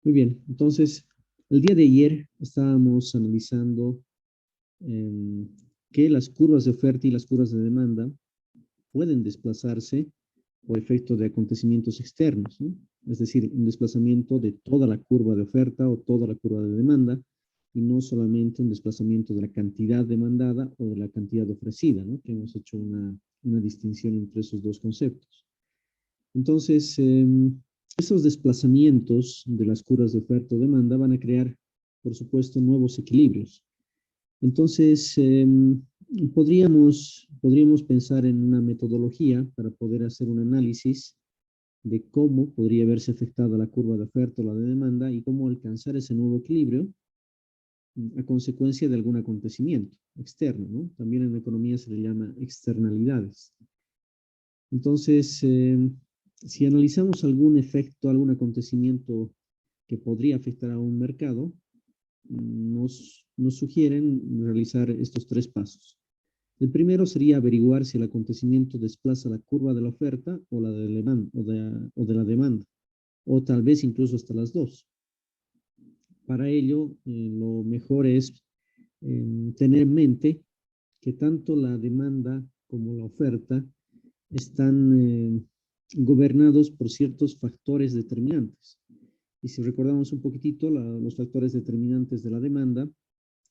Muy bien, entonces, el día de ayer estábamos analizando em, que las curvas de oferta y las curvas de demanda pueden desplazarse por efecto de acontecimientos externos, ¿no? Es decir, un desplazamiento de toda la curva de oferta o toda la curva de demanda, y no solamente un desplazamiento de la cantidad demandada o de la cantidad ofrecida, ¿no? Que hemos hecho una distinción entre esos dos conceptos. Entonces, esos desplazamientos de las curvas de oferta o demanda van a crear, por supuesto, nuevos equilibrios. Entonces, podríamos pensar en una metodología para poder hacer un análisis de cómo podría verse afectada la curva de oferta o la de demanda y cómo alcanzar ese nuevo equilibrio a consecuencia de algún acontecimiento externo, ¿no? También en economía se le llama externalidades. Entonces, si analizamos algún efecto, algún acontecimiento que podría afectar a un mercado, nos sugieren realizar estos tres pasos. El primero sería averiguar si el acontecimiento desplaza la curva de la oferta o la de, o de la demanda, o tal vez incluso hasta las dos. Para ello, lo mejor es tener en mente que tanto la demanda como la oferta están gobernados por ciertos factores determinantes. Y si recordamos un poquitito, los factores determinantes de la demanda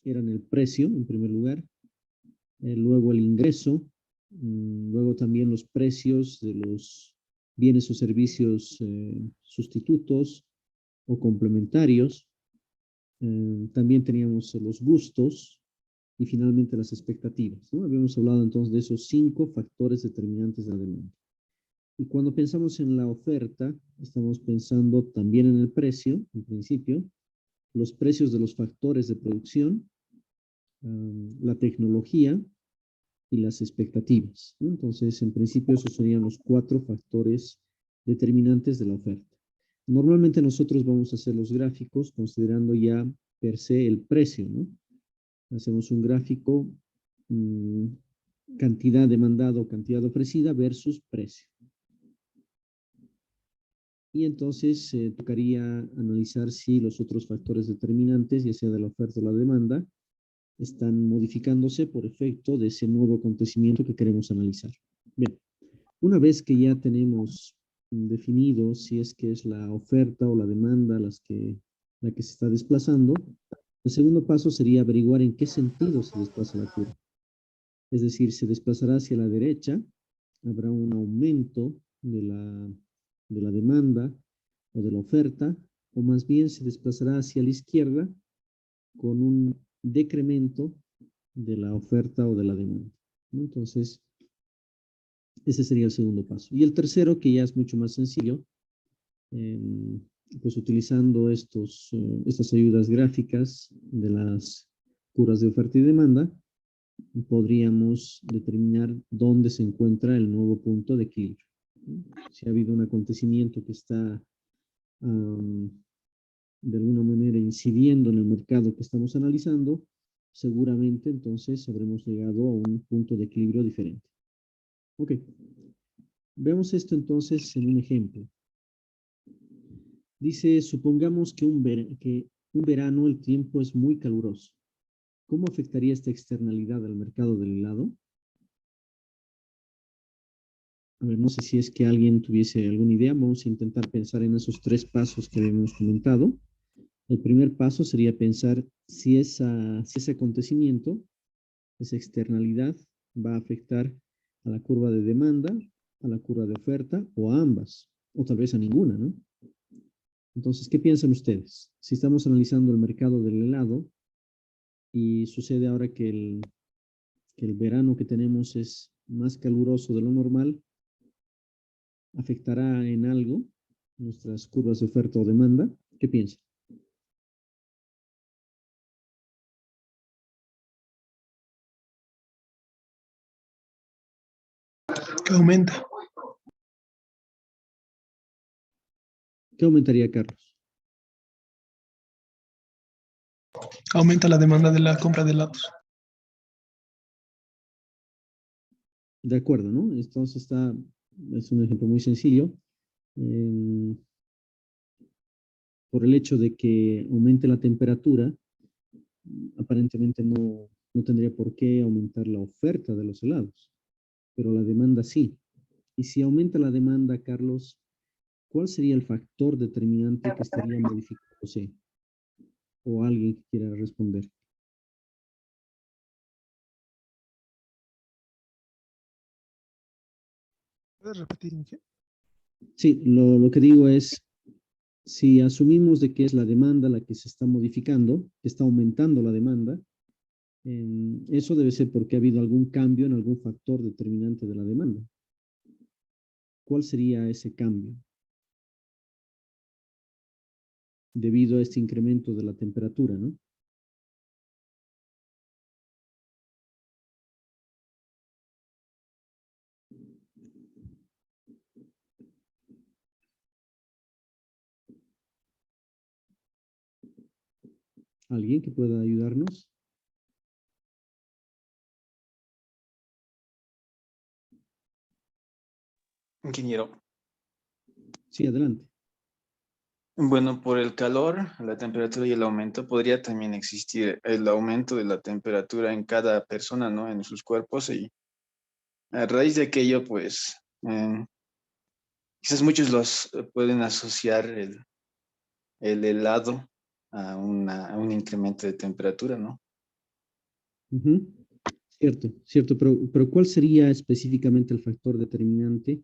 eran el precio, en primer lugar, luego el ingreso, luego también los precios de los bienes o servicios sustitutos o complementarios. También teníamos los gustos y finalmente las expectativas, ¿no? Habíamos hablado entonces de esos 5 factores determinantes de la demanda. Y cuando pensamos en la oferta, estamos pensando también en el precio, en principio, los precios de los factores de producción, la tecnología y las expectativas, ¿no? Entonces, en principio, esos serían los 4 factores determinantes de la oferta. Normalmente nosotros vamos a hacer los gráficos considerando ya per se el precio, ¿no? Hacemos un gráfico, cantidad demandada o cantidad ofrecida versus precio. Y entonces tocaría analizar si los otros factores determinantes, ya sea de la oferta o la demanda, están modificándose por efecto de ese nuevo acontecimiento que queremos analizar. Bien, una vez que ya tenemos definido si es que es la oferta o la demanda la que se está desplazando, el segundo paso sería averiguar en qué sentido se desplaza la curva. Es decir, se desplazará hacia la derecha, habrá un aumento de la demanda o de la oferta, o más bien se desplazará hacia la izquierda con un decremento de la oferta o de la demanda, ¿no? Entonces, ese sería el segundo paso. Y el tercero, que ya es mucho más sencillo, eh, pues utilizando estas ayudas gráficas de las curvas de oferta y demanda, podríamos determinar dónde se encuentra el nuevo punto de equilibrio. Si ha habido un acontecimiento que está de alguna manera incidiendo en el mercado que estamos analizando, seguramente entonces habremos llegado a un punto de equilibrio diferente. Ok, veamos esto entonces en un ejemplo. Dice, supongamos que que un verano el tiempo es muy caluroso. ¿Cómo afectaría esta externalidad al mercado del helado? A ver, no sé si es que alguien tuviese alguna idea. Vamos a intentar pensar en esos 3 pasos que habíamos comentado. El primer paso sería pensar si ese acontecimiento, esa externalidad, va a afectar a la curva de demanda, a la curva de oferta o a ambas, o tal vez a ninguna, ¿no? Entonces, ¿qué piensan ustedes? Si estamos analizando el mercado del helado y sucede ahora que el verano que tenemos es más caluroso de lo normal, ¿afectará en algo nuestras curvas de oferta o demanda? ¿Qué piensan? Que aumenta. ¿Qué aumentaría, Carlos? Aumenta la demanda de la compra de helados. De acuerdo, ¿no? Entonces es un ejemplo muy sencillo. Eh, por el hecho de que aumente la temperatura, aparentemente no tendría por qué aumentar la oferta de los helados, pero la demanda sí. Y si aumenta la demanda, Carlos, ¿cuál sería el factor determinante que estaría modificándose? O alguien que quiera responder. ¿Puedes repetir, Inge? Sí, lo que digo es, si asumimos de que es la demanda la que se está modificando, que está aumentando la demanda, eso debe ser porque ha habido algún cambio en algún factor determinante de la demanda. ¿Cuál sería ese cambio? Debido a este incremento de la temperatura, ¿no? ¿Alguien que pueda ayudarnos? Ingeniero. Sí, adelante. Bueno, por el calor, la temperatura y el aumento, podría también existir el aumento de la temperatura en cada persona, ¿no? En sus cuerpos y a raíz de aquello, pues, quizás muchos los pueden asociar el helado a un incremento de temperatura, ¿no? Ujú. Cierto, cierto, pero ¿cuál sería específicamente el factor determinante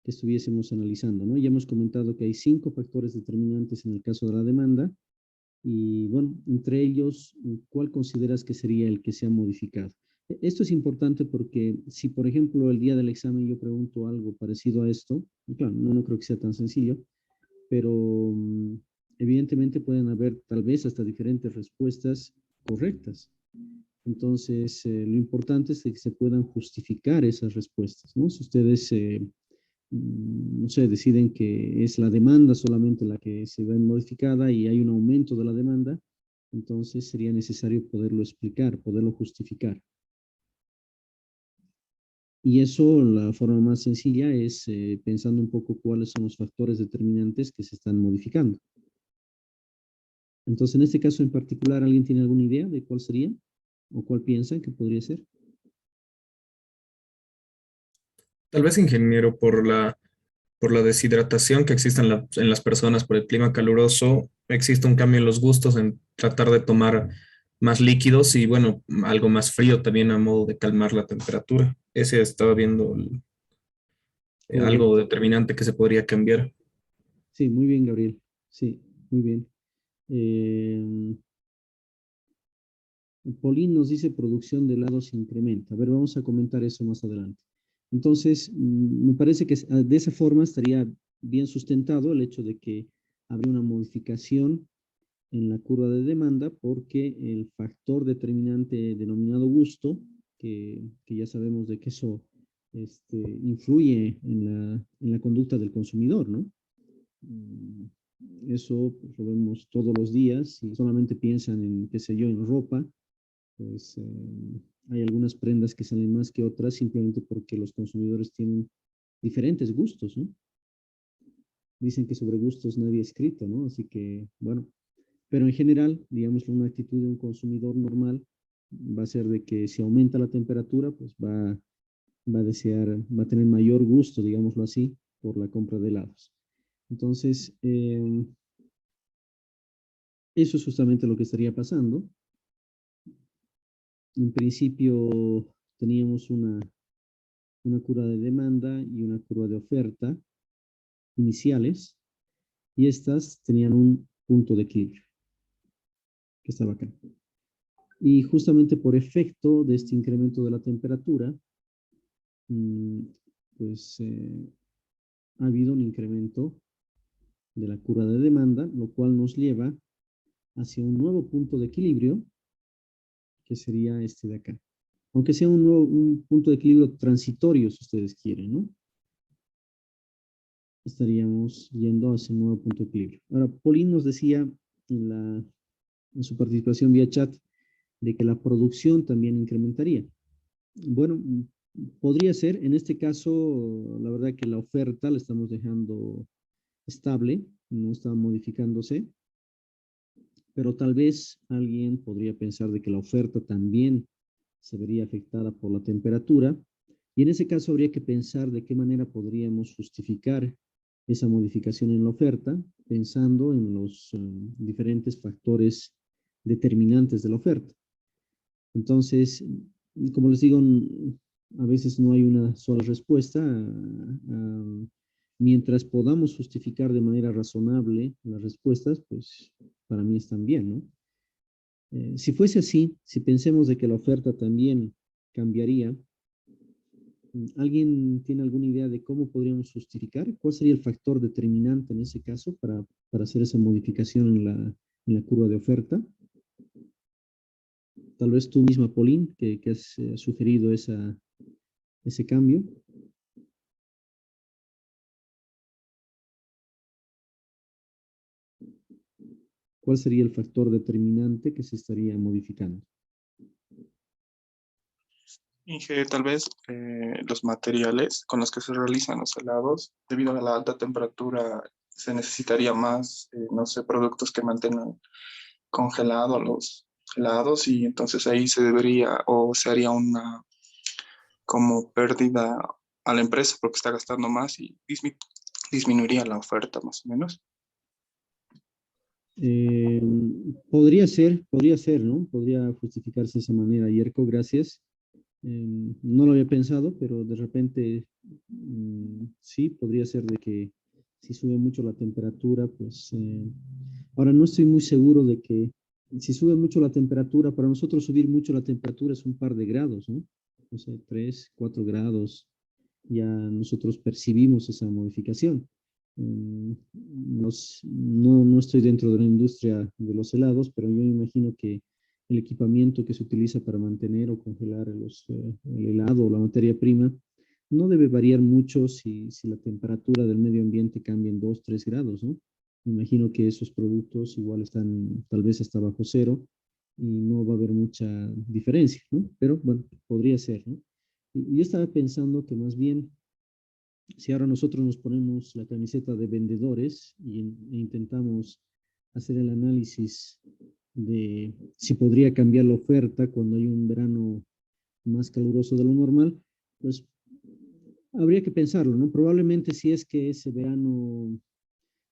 que estuviésemos analizando, ¿no? Ya hemos comentado que hay 5 factores determinantes en el caso de la demanda y, bueno, entre ellos, ¿cuál consideras que sería el que se ha modificado? Esto es importante porque si, por ejemplo, el día del examen yo pregunto algo parecido a esto, claro, no creo que sea tan sencillo, pero evidentemente pueden haber tal vez hasta diferentes respuestas correctas. Entonces, lo importante es que se puedan justificar esas respuestas, ¿no? Si ustedes, no sé, deciden que es la demanda solamente la que se ve modificada y hay un aumento de la demanda, entonces sería necesario poderlo explicar, poderlo justificar. Y eso, la forma más sencilla es pensando un poco cuáles son los factores determinantes que se están modificando. Entonces, en este caso en particular, ¿alguien tiene alguna idea de cuál sería? ¿O cuál piensan que podría ser? Tal vez, ingeniero, por la deshidratación que existe en las personas por el clima caluroso, existe un cambio en los gustos en tratar de tomar más líquidos y, bueno, algo más frío también a modo de calmar la temperatura. Ese estaba viendo algo Correcto. determinante que se podría cambiar. Sí, muy bien, Gabriel. Sí, muy bien. Eh, Paulín nos dice producción de helados se incrementa. A ver, vamos a comentar eso más adelante. Entonces, me parece que de esa forma estaría bien sustentado el hecho de que habría una modificación en la curva de demanda porque el factor determinante denominado gusto, que ya sabemos de que eso influye en la conducta del consumidor, ¿no? Mm, Eso pues, lo vemos todos los días y solamente piensan en, qué sé yo, en ropa, pues hay algunas prendas que salen más que otras simplemente porque los consumidores tienen diferentes gustos, ¿no? Dicen que sobre gustos nadie ha escrito, ¿no? Así que, bueno, pero en general, digamos, una actitud de un consumidor normal va a ser de que si aumenta la temperatura, pues va a desear, va a tener mayor gusto, digámoslo así, por la compra de helados. Entonces, eso es justamente lo que estaría pasando. En principio teníamos una curva de demanda y una curva de oferta iniciales y estas tenían un punto de equilibrio que estaba acá. Y justamente por efecto de este incremento de la temperatura, mm, pues ha habido un incremento de la curva de demanda, lo cual nos lleva hacia un nuevo punto de equilibrio, que sería este de acá. Aunque sea un punto de equilibrio transitorio, si ustedes quieren, ¿no? Estaríamos yendo hacia un nuevo punto de equilibrio. Ahora, Pauline nos decía en su participación vía chat de que la producción también incrementaría. Bueno, podría ser, en este caso, la verdad que la oferta la estamos dejando estable, no está modificándose, pero tal vez alguien podría pensar de que la oferta también se vería afectada por la temperatura, y en ese caso habría que pensar de qué manera podríamos justificar esa modificación en la oferta, pensando en los diferentes factores determinantes de la oferta. Entonces, como les digo, a veces no hay una sola respuesta. Mientras podamos justificar de manera razonable las respuestas, pues para mí están bien, ¿no? Si fuese así, si pensemos de que la oferta también cambiaría, ¿alguien tiene alguna idea de cómo podríamos justificar? ¿Cuál sería el factor determinante en ese caso para hacer esa modificación en la curva de oferta? Tal vez tú misma, Pauline, que has sugerido ese cambio. ¿Cuál sería el factor determinante que se estaría modificando? Inge, tal vez los materiales con los que se realizan los helados, debido a la alta temperatura, se necesitaría más, no sé, productos que mantengan congelados los helados y entonces ahí se debería o se haría una como pérdida a la empresa porque está gastando más y disminuiría la oferta más o menos. Eh, podría ser, ¿no? Podría justificarse de esa manera. Yerko, gracias. No lo había pensado, pero de repente sí, podría ser de que si sube mucho la temperatura, pues ahora no estoy muy seguro de que si sube mucho la temperatura, para nosotros subir mucho la temperatura es un par de grados, ¿no? O sea, 3, 4 grados, ya nosotros percibimos esa modificación. No estoy dentro de la industria de los helados, pero yo me imagino que el equipamiento que se utiliza para mantener o congelar el helado o la materia prima no debe variar mucho si la temperatura del medio ambiente cambia en 2, 3 grados, ¿no? Me imagino que esos productos igual están tal vez hasta bajo cero y no va a haber mucha diferencia, ¿no? Pero bueno, podría ser, ¿no? Y yo estaba pensando que más bien si ahora nosotros nos ponemos la camiseta de vendedores e intentamos hacer el análisis de si podría cambiar la oferta cuando hay un verano más caluroso de lo normal, pues habría que pensarlo, ¿no? Probablemente si es que ese verano,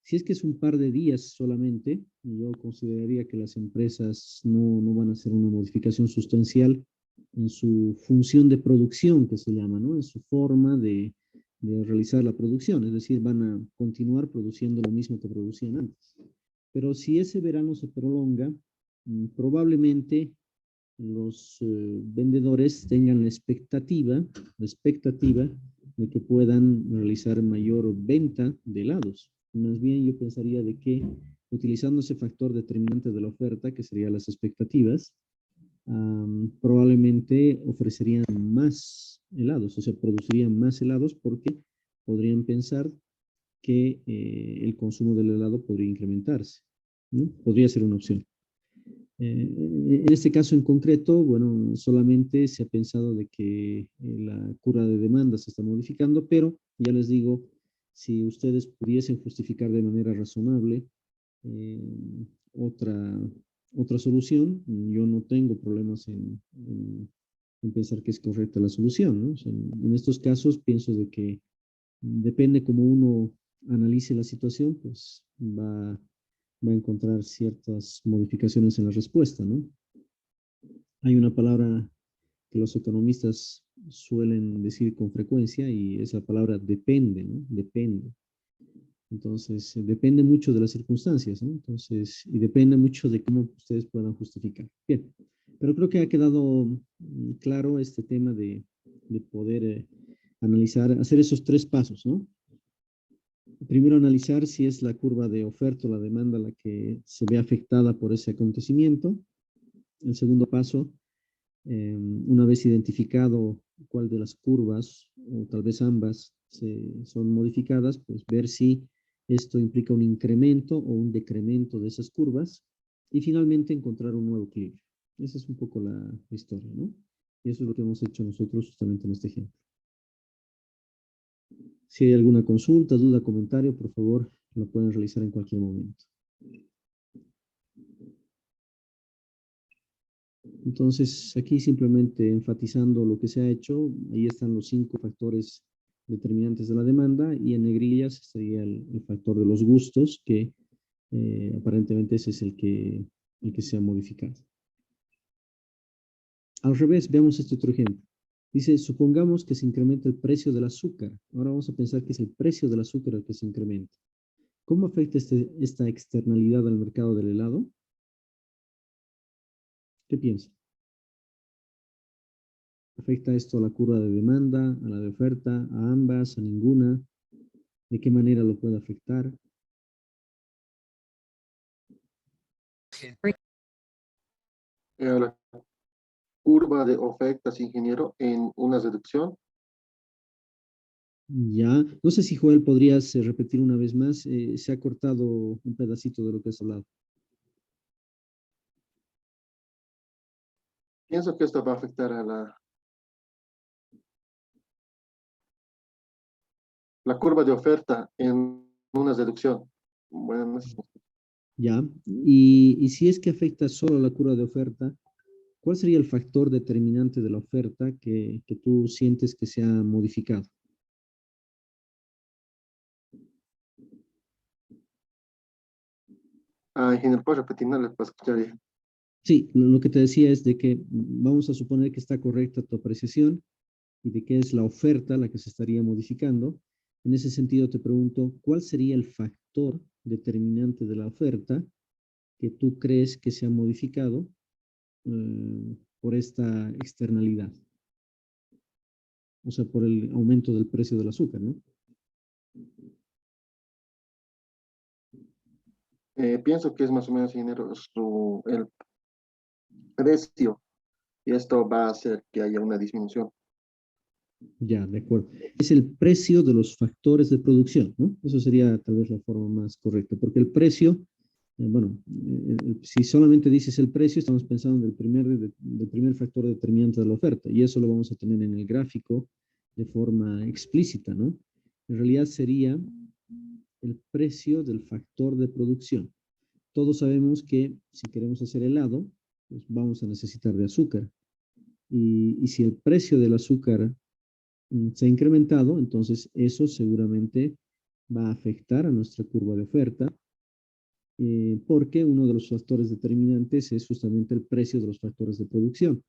si es que es un par de días solamente, yo consideraría que las empresas no van a hacer una modificación sustancial en su función de producción, que se llama, ¿no? En su forma de realizar la producción, es decir, van a continuar produciendo lo mismo que producían antes. Pero si ese verano se prolonga, probablemente los vendedores tengan la expectativa de que puedan realizar mayor venta de helados. Más bien yo pensaría de que utilizando ese factor determinante de la oferta, que serían las expectativas, probablemente ofrecerían más helados, o sea, producirían más helados porque podrían pensar que el consumo del helado podría incrementarse, ¿no? Podría ser una opción. En este caso en concreto, bueno, solamente se ha pensado de que la curva de demanda se está modificando, pero ya les digo, si ustedes pudiesen justificar de manera razonable eh, otra, otra solución, yo no tengo problemas en pensar que es correcta la solución, ¿no? O sea, en estos casos pienso de que depende cómo uno analice la situación, pues va a encontrar ciertas modificaciones en la respuesta, ¿no? Hay una palabra que los economistas suelen decir con frecuencia y esa palabra depende, ¿no? Depende. Entonces, depende mucho de las circunstancias, ¿no? Entonces, y depende mucho de cómo ustedes puedan justificar. Bien, pero creo que ha quedado claro este tema de poder analizar, hacer esos tres pasos, ¿no? Primero analizar si es la curva de oferta o la demanda la que se ve afectada por ese acontecimiento. El segundo paso, una vez identificado cuál de las curvas, o tal vez ambas, son modificadas, pues ver si esto implica un incremento o un decremento de esas curvas. Y finalmente encontrar un nuevo equilibrio. Esa es un poco la historia, ¿no? Y eso es lo que hemos hecho nosotros justamente en este ejemplo. Si hay alguna consulta, duda, comentario, por favor, lo pueden realizar en cualquier momento. Entonces, aquí simplemente enfatizando lo que se ha hecho, ahí están los 5 factores determinantes de la demanda y en negrillas sería el factor de los gustos, que aparentemente ese es el que se ha modificado. Al revés, veamos este otro ejemplo. Dice, supongamos que se incrementa el precio del azúcar. Ahora vamos a pensar que es el precio del azúcar el que se incrementa. ¿Cómo afecta esta externalidad al mercado del helado? ¿Qué piensa? ¿Afecta esto a la curva de demanda, a la de oferta, a ambas, a ninguna? ¿De qué manera lo puede afectar? La curva de ofertas, ingeniero, en una reducción. Ya, no sé si Joel podrías repetir una vez más, se ha cortado un pedacito de lo que has hablado. Pienso que esto va a afectar a la curva de oferta en una reducción. Bueno, no sé. Ya, y si es que afecta solo a la curva de oferta, ¿cuál sería el factor determinante de la oferta que tú sientes que se ha modificado? Ingeniero, ¿puedes repetir? No les puedo escuchar bien. Sí, lo que te decía es de que vamos a suponer que está correcta tu apreciación y de que es la oferta la que se estaría modificando. En ese sentido te pregunto, ¿cuál sería el factor determinante de la oferta que tú crees que se ha modificado por esta externalidad? O sea, por el aumento del precio del azúcar, ¿no? Pienso que es más o menos, ingeniero, el precio, y esto va a hacer que haya una disminución. Ya, de acuerdo. Es el precio de los factores de producción, ¿no? Eso sería tal vez la forma más correcta, porque el precio, bueno, si solamente dices el precio, estamos pensando del primer factor determinante de la oferta, y eso lo vamos a tener en el gráfico de forma explícita, ¿no? En realidad sería el precio del factor de producción. Todos sabemos que si queremos hacer helado, pues vamos a necesitar de azúcar. Y si el precio del azúcar se ha incrementado, entonces eso seguramente va a afectar a nuestra curva de oferta, porque uno de los factores determinantes es justamente el precio de los factores de producción.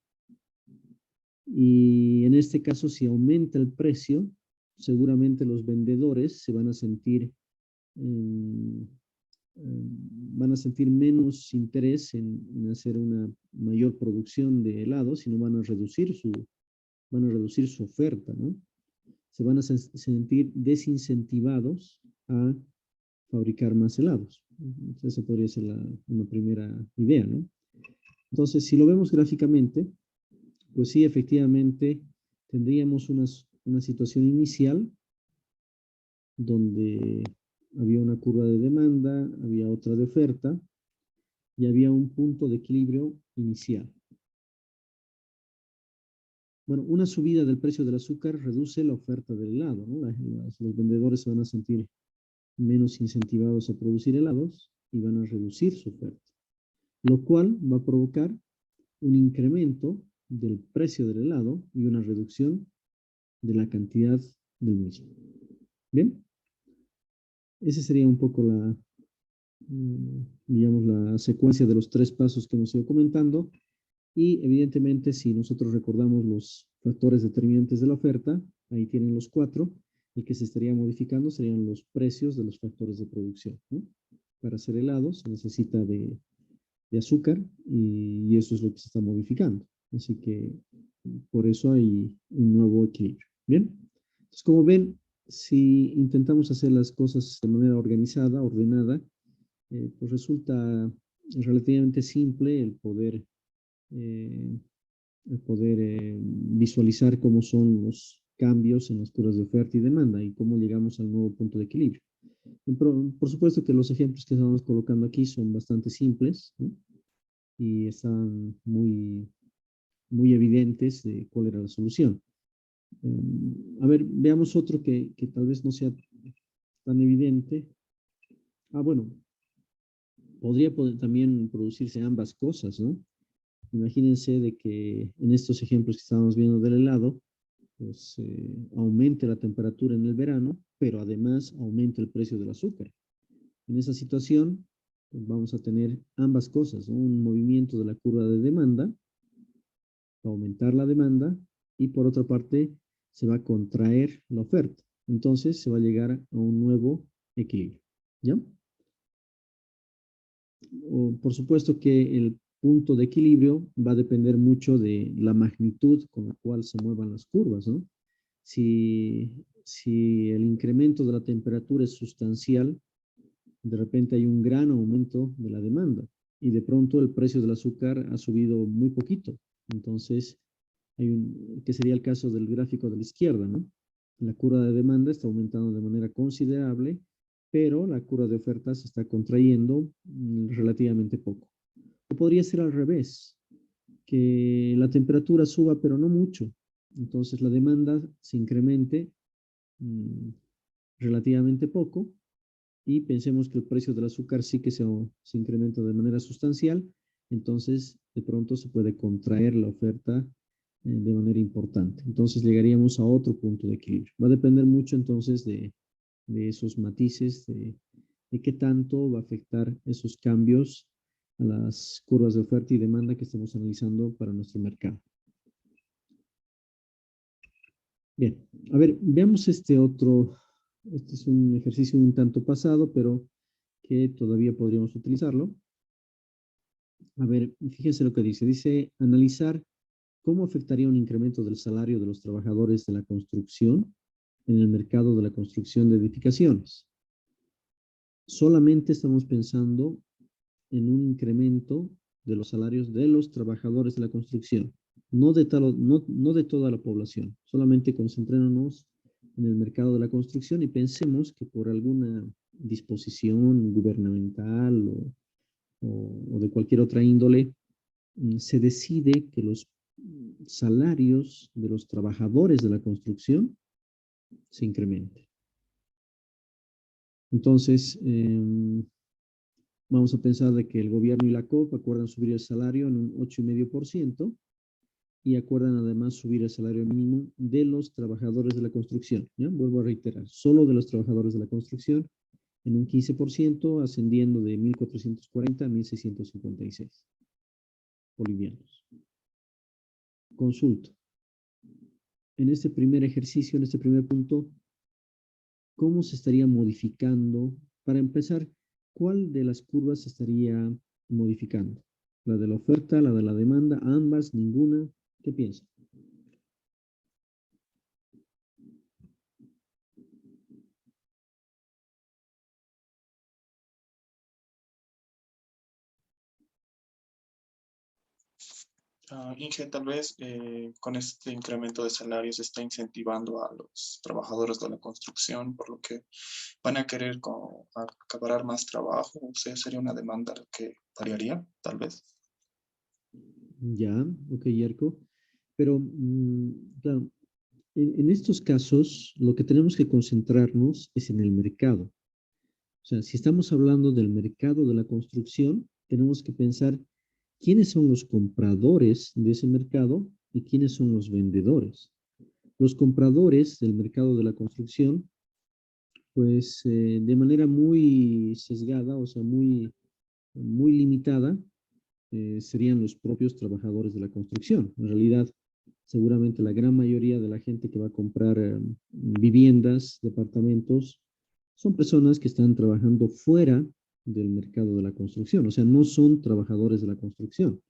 Y en este caso, si aumenta el precio, seguramente los vendedores se van a sentir, van a sentir menos interés en hacer una mayor producción de helados, sino van a reducir su oferta, ¿no? Se van a sentir desincentivados a fabricar más helados. Entonces, esa podría ser una primera idea, ¿no? Entonces, si lo vemos gráficamente, pues sí, efectivamente, tendríamos una situación inicial donde había una curva de demanda, había otra de oferta y había un punto de equilibrio inicial. Bueno, una subida del precio del azúcar reduce la oferta del helado, ¿no? Los vendedores se van a sentir menos incentivados a producir helados y van a reducir su oferta, lo cual va a provocar un incremento del precio del helado y una reducción de la cantidad del mismo. Bien, esa sería un poco digamos, la secuencia de los 3 pasos que hemos ido comentando. Y evidentemente, si nosotros recordamos los factores determinantes de la oferta, ahí tienen los 4. El que se estaría modificando serían los precios de los factores de producción, ¿no? Para hacer helados se necesita de azúcar y eso es lo que se está modificando. Así que por eso hay un nuevo equilibrio. Bien, entonces como ven, si intentamos hacer las cosas de manera organizada, ordenada, pues resulta relativamente simple eh, el poder visualizar cómo son los cambios en las curvas de oferta y demanda y cómo llegamos al nuevo punto de equilibrio. Por supuesto que los ejemplos que estamos colocando aquí son bastante simples, ¿no? Y están muy evidentes de cuál era la solución. A ver, veamos otro que tal vez no sea tan evidente. Bueno, podría también producirse ambas cosas, ¿no? Imagínense de que en estos ejemplos que estábamos viendo del helado, pues aumente la temperatura en el verano, pero además aumente el precio del azúcar. En esa situación, pues vamos a tener ambas cosas, ¿no? Un movimiento de la curva de demanda, va a aumentar la demanda, y por otra parte se va a contraer la oferta. Entonces se va a llegar a un nuevo equilibrio, ¿ya? Por supuesto que el punto de equilibrio va a depender mucho de la magnitud con la cual se muevan las curvas, ¿no? Si el incremento de la temperatura es sustancial, de repente hay un gran aumento de la demanda y de pronto el precio del azúcar ha subido muy poquito. Entonces, que sería el caso del gráfico de la izquierda, ¿no? La curva de demanda está aumentando de manera considerable, pero la curva de ofertas está contrayendo relativamente poco. O podría ser al revés, que la temperatura suba, pero no mucho. Entonces la demanda se incremente relativamente poco, y pensemos que el precio del azúcar sí que se incrementa de manera sustancial. Entonces de pronto se puede contraer la oferta de manera importante. Entonces llegaríamos a otro punto de equilibrio. Va a depender mucho entonces de esos matices, de qué tanto va a afectar esos cambios a las curvas de oferta y demanda que estamos analizando para nuestro mercado. Bien, a ver, veamos este otro. Este es un ejercicio un tanto pasado, pero que todavía podríamos utilizarlo. A ver, fíjense lo que dice. Dice, analizar cómo afectaría un incremento del salario de los trabajadores de la construcción en el mercado de la construcción de edificaciones. Solamente estamos pensando en un incremento de los salarios de los trabajadores de la construcción, no de toda la población. Solamente concentrémonos en el mercado de la construcción y pensemos que por alguna disposición gubernamental o de cualquier otra índole, se decide que los salarios de los trabajadores de la construcción se incrementen. Entonces, vamos a pensar de que el gobierno y la COP acuerdan subir el salario en un 8,5% y acuerdan además subir el salario mínimo de los trabajadores de la construcción. ¿Ya? Vuelvo a reiterar, solo de los trabajadores de la construcción en un 15%, ascendiendo de 1.440 a 1.656 bolivianos. Consulta. En este primer ejercicio, en este primer punto, ¿cómo se estaría modificando? Para empezar, ¿cuál de las curvas se estaría modificando? ¿La de la oferta, la de la demanda, ambas, ninguna? ¿Qué piensa? Inge, tal vez con este incremento de salarios se está incentivando a los trabajadores de la construcción, por lo que van a querer acaparar más trabajo. O sea, sería una demanda que variaría, tal vez. Ya, ok, Yerko. Pero, claro, en estos casos, lo que tenemos que concentrarnos es en el mercado. O sea, si estamos hablando del mercado de la construcción, tenemos que pensar quiénes son los compradores de ese mercado y quiénes son los vendedores. Los compradores del mercado de la construcción, pues de manera muy sesgada, o sea, muy limitada, serían los propios trabajadores de la construcción. En realidad, seguramente la gran mayoría de la gente que va a comprar viviendas, departamentos, son personas que están trabajando fuera del mercado de la construcción, o sea, no son trabajadores de la construcción,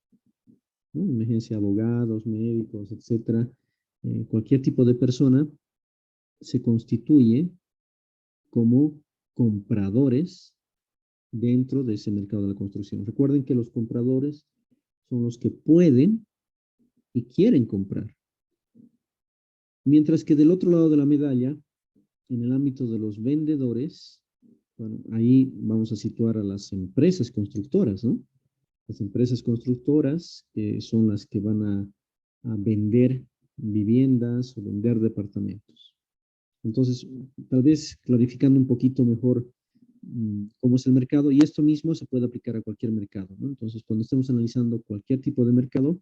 ¿no? Imagínense abogados, médicos, etcétera. Cualquier tipo de persona se constituye como compradores dentro de ese mercado de la construcción. Recuerden que los compradores son los que pueden y quieren comprar. Mientras que del otro lado de la medalla, en el ámbito de los vendedores, bueno, ahí vamos a situar a las empresas constructoras, ¿no? Las empresas constructoras son las que van a vender viviendas o vender departamentos. Entonces, tal vez clarificando un poquito mejor cómo es el mercado, y esto mismo se puede aplicar a cualquier mercado, ¿no? Entonces, cuando estemos analizando cualquier tipo de mercado,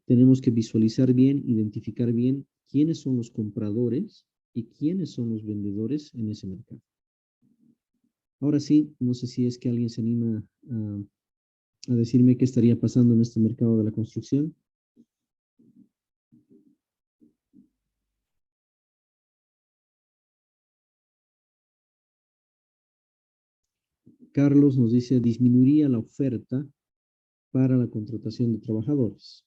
tenemos que visualizar bien, identificar bien quiénes son los compradores y quiénes son los vendedores en ese mercado. Ahora sí, no sé si es que alguien se anima a decirme qué estaría pasando en este mercado de la construcción. Carlos nos dice, disminuiría la oferta para la contratación de trabajadores.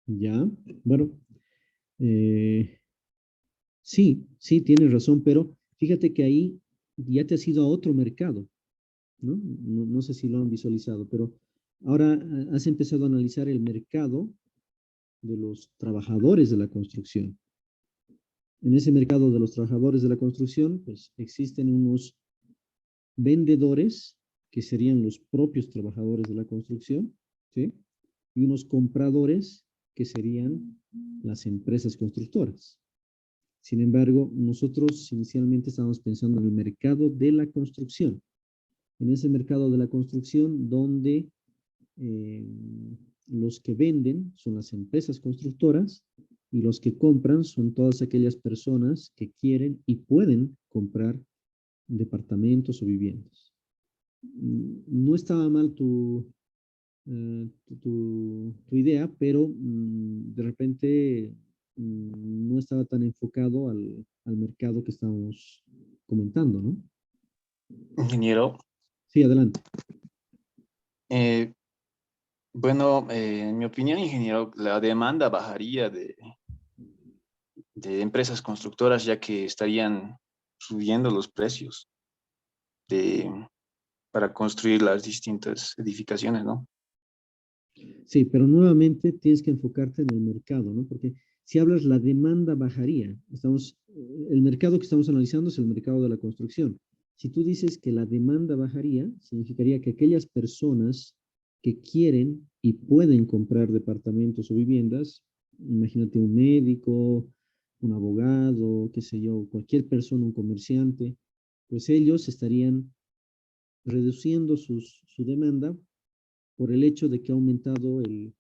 Ya, bueno, sí, tienes razón, pero fíjate que ahí ya te has ido a otro mercado, ¿no? No sé si lo han visualizado, pero ahora has empezado a analizar el mercado de los trabajadores de la construcción. En ese mercado de los trabajadores de la construcción, pues existen unos vendedores, que serían los propios trabajadores de la construcción, ¿sí? Y unos compradores, que serían las empresas constructoras. Sin embargo, nosotros inicialmente estábamos pensando en el mercado de la construcción. En ese mercado de la construcción donde los que venden son las empresas constructoras y los que compran son todas aquellas personas que quieren y pueden comprar departamentos o viviendas. No estaba mal tu idea, pero de repente no estaba tan enfocado al mercado que estábamos comentando, ¿no? Ingeniero, Sí, adelante. eh, bueno, en mi opinión, ingeniero, la demanda bajaría de empresas constructoras, ya que estarían subiendo los precios de, para construir las distintas edificaciones, ¿no? Sí, pero nuevamente tienes que enfocarte en el mercado, ¿no? Porque si hablas, la demanda bajaría. El mercado que estamos analizando es el mercado de la construcción. Si tú dices que la demanda bajaría, significaría que aquellas personas que quieren y pueden comprar departamentos o viviendas, imagínate un médico, un abogado, qué sé yo, cualquier persona, un comerciante, pues ellos estarían reduciendo su demanda por el hecho de que ha aumentado el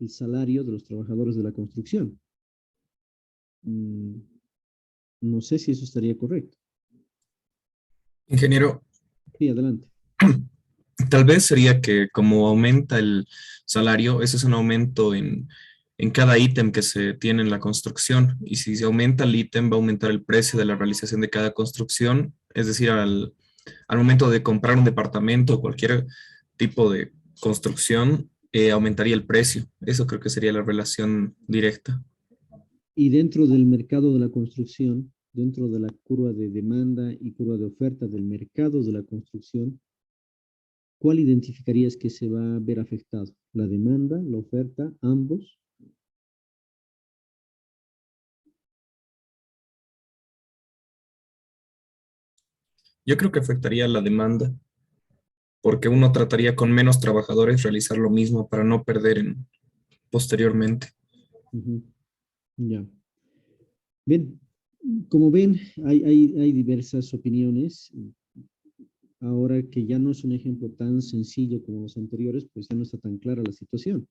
salario de los trabajadores de la construcción. Mm, no sé si eso estaría correcto. Ingeniero, Sí, adelante. tal vez sería que como aumenta el salario, ese es un aumento en cada ítem que se tiene en la construcción. Y si se aumenta el ítem, va a aumentar el precio de la realización de cada construcción. Es decir, al momento de comprar un departamento o cualquier tipo de construcción, aumentaría el precio. Eso creo que sería la relación directa. Y dentro del mercado de la construcción, dentro de la curva de demanda y curva de oferta del mercado de la construcción, ¿cuál identificarías que se va a ver afectado? ¿La demanda, la oferta, ambos? Yo creo que afectaría la demanda, porque uno trataría con menos trabajadores realizar lo mismo para no perder posteriormente. Ujú, ya. Bien, como ven, hay diversas opiniones. Ahora que ya no es un ejemplo tan sencillo como los anteriores, pues ya no está tan clara la situación.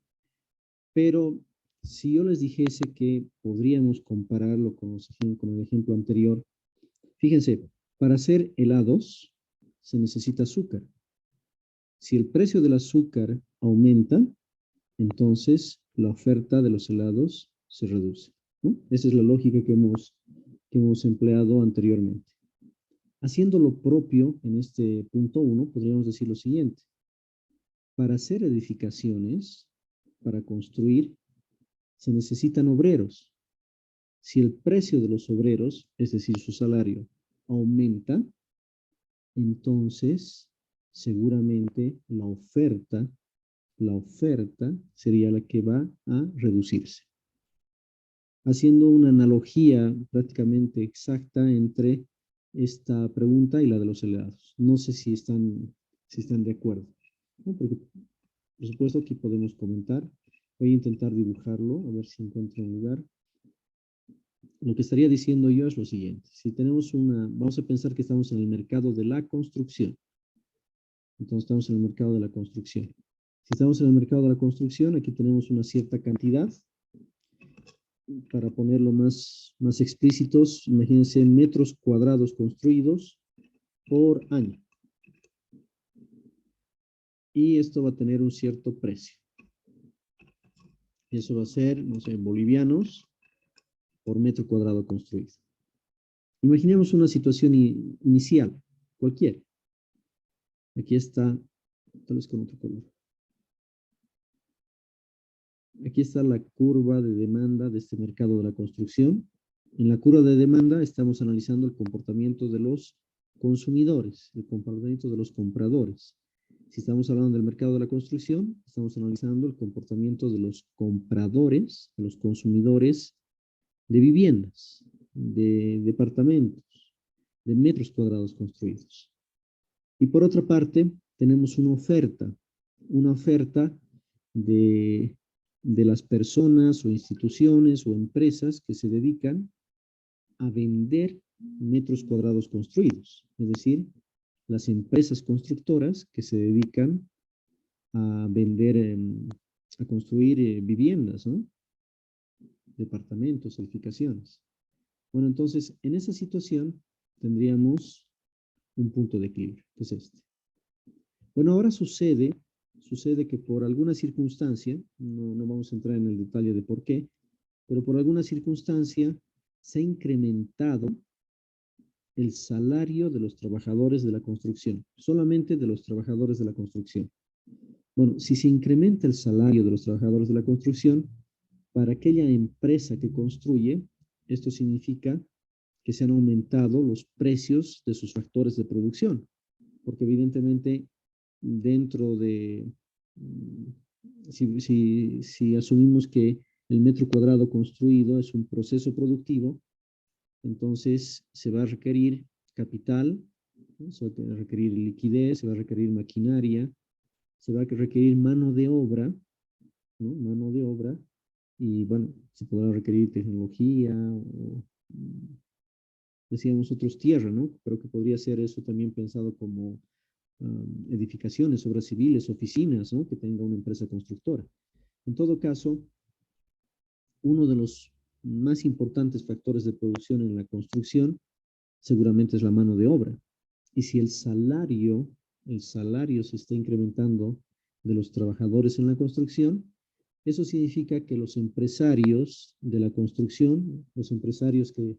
Pero si yo les dijese que podríamos compararlo con el ejemplo anterior, fíjense, para hacer helados se necesita azúcar. Si el precio del azúcar aumenta, entonces la oferta de los helados se reduce, ¿no? Esa es la lógica que hemos empleado anteriormente. Haciendo lo propio en este punto 1, podríamos decir lo siguiente. Para hacer edificaciones, para construir, se necesitan obreros. Si el precio de los obreros, es decir, su salario, aumenta, entonces seguramente la oferta sería la que va a reducirse. Haciendo una analogía prácticamente exacta entre esta pregunta y la de los helados. No sé si están de acuerdo, ¿no? Porque, por supuesto, aquí podemos comentar. Voy a intentar dibujarlo, a ver si encuentro un lugar. lo que estaría diciendo yo es lo siguiente. Si tenemos vamos a pensar que estamos en el mercado de la construcción. Entonces estamos en el mercado de la construcción. Si estamos en el mercado de la construcción, aquí tenemos una cierta cantidad. Para ponerlo más explícitos, imagínense metros cuadrados construidos por año. Y esto va a tener un cierto precio. Y eso va a ser, no sé, bolivianos por metro cuadrado construido. Imaginemos una situación inicial, cualquiera. Aquí está, tal vez con otro color. Aquí está la curva de demanda de este mercado de la construcción. En la curva de demanda estamos analizando el comportamiento de los consumidores, el comportamiento de los compradores. Si estamos hablando del mercado de la construcción, estamos analizando el comportamiento de los compradores, de los consumidores de viviendas, de departamentos, de metros cuadrados construidos. Y por otra parte, tenemos una oferta de las personas o instituciones o empresas que se dedican a vender metros cuadrados construidos, es decir, las empresas constructoras que se dedican a vender, a construir viviendas, ¿no? Departamentos, edificaciones. Bueno, entonces, en esa situación tendríamos un punto de equilibrio, que es este. Bueno, ahora sucede que por alguna circunstancia, no vamos a entrar en el detalle de por qué, pero por alguna circunstancia se ha incrementado el salario de los trabajadores de la construcción, solamente de los trabajadores de la construcción. Bueno, si se incrementa el salario de los trabajadores de la construcción, para aquella empresa que construye, esto significa que se han aumentado los precios de sus factores de producción, porque evidentemente dentro de, si asumimos que el metro cuadrado construido es un proceso productivo, entonces se va a requerir capital, ¿no? Se va a requerir liquidez, se va a requerir maquinaria, se va a requerir mano de obra, ¿no? Mano de obra, y bueno, se podrá requerir tecnología o, decíamos nosotros, tierra, ¿no? Pero que podría ser eso también pensado como edificaciones, obras civiles, oficinas, ¿no? Que tenga una empresa constructora. En todo caso, uno de los más importantes factores de producción en la construcción seguramente es la mano de obra. Y si el salario se está incrementando de los trabajadores en la construcción, eso significa que los empresarios de la construcción, los empresarios que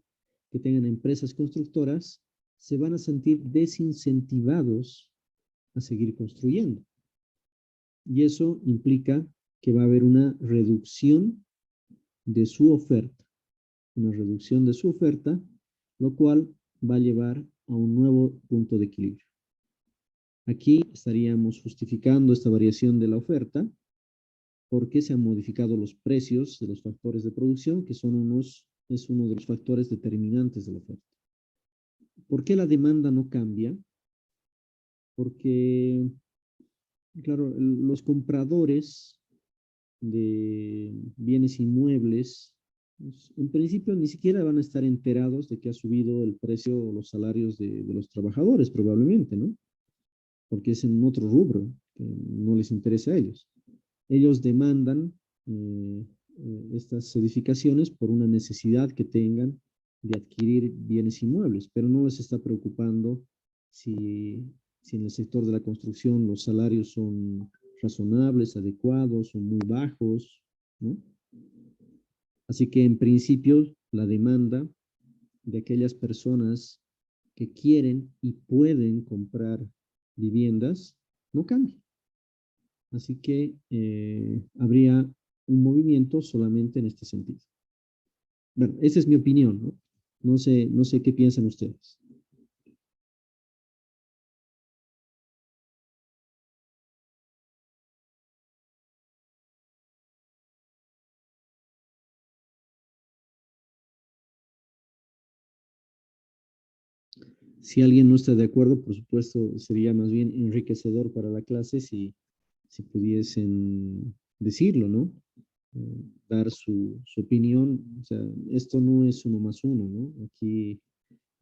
tengan empresas constructoras, se van a sentir desincentivados a seguir construyendo. Y eso implica que va a haber una reducción de su oferta, lo cual va a llevar a un nuevo punto de equilibrio. Aquí estaríamos justificando esta variación de la oferta porque se han modificado los precios de los factores de producción, que es uno de los factores determinantes de la oferta. ¿Por qué la demanda no cambia? Porque, claro, los compradores de bienes inmuebles, pues, en principio ni siquiera van a estar enterados de que ha subido el precio o los salarios de los trabajadores, probablemente, ¿no? Porque es en otro rubro, que no les interesa a ellos. Ellos demandan estas edificaciones por una necesidad que tengan de adquirir bienes inmuebles, pero no les está preocupando si en el sector de la construcción los salarios son razonables, adecuados o muy bajos, ¿no? Así que en principio la demanda de aquellas personas que quieren y pueden comprar viviendas no cambia. Así que habría un movimiento solamente en este sentido. Bueno, esa es mi opinión, ¿no? No sé qué piensan ustedes. Si alguien no está de acuerdo, por supuesto, sería más bien enriquecedor para la clase si pudiesen decirlo, ¿no? dar su opinión. O sea, esto no es uno más uno, ¿no? Aquí,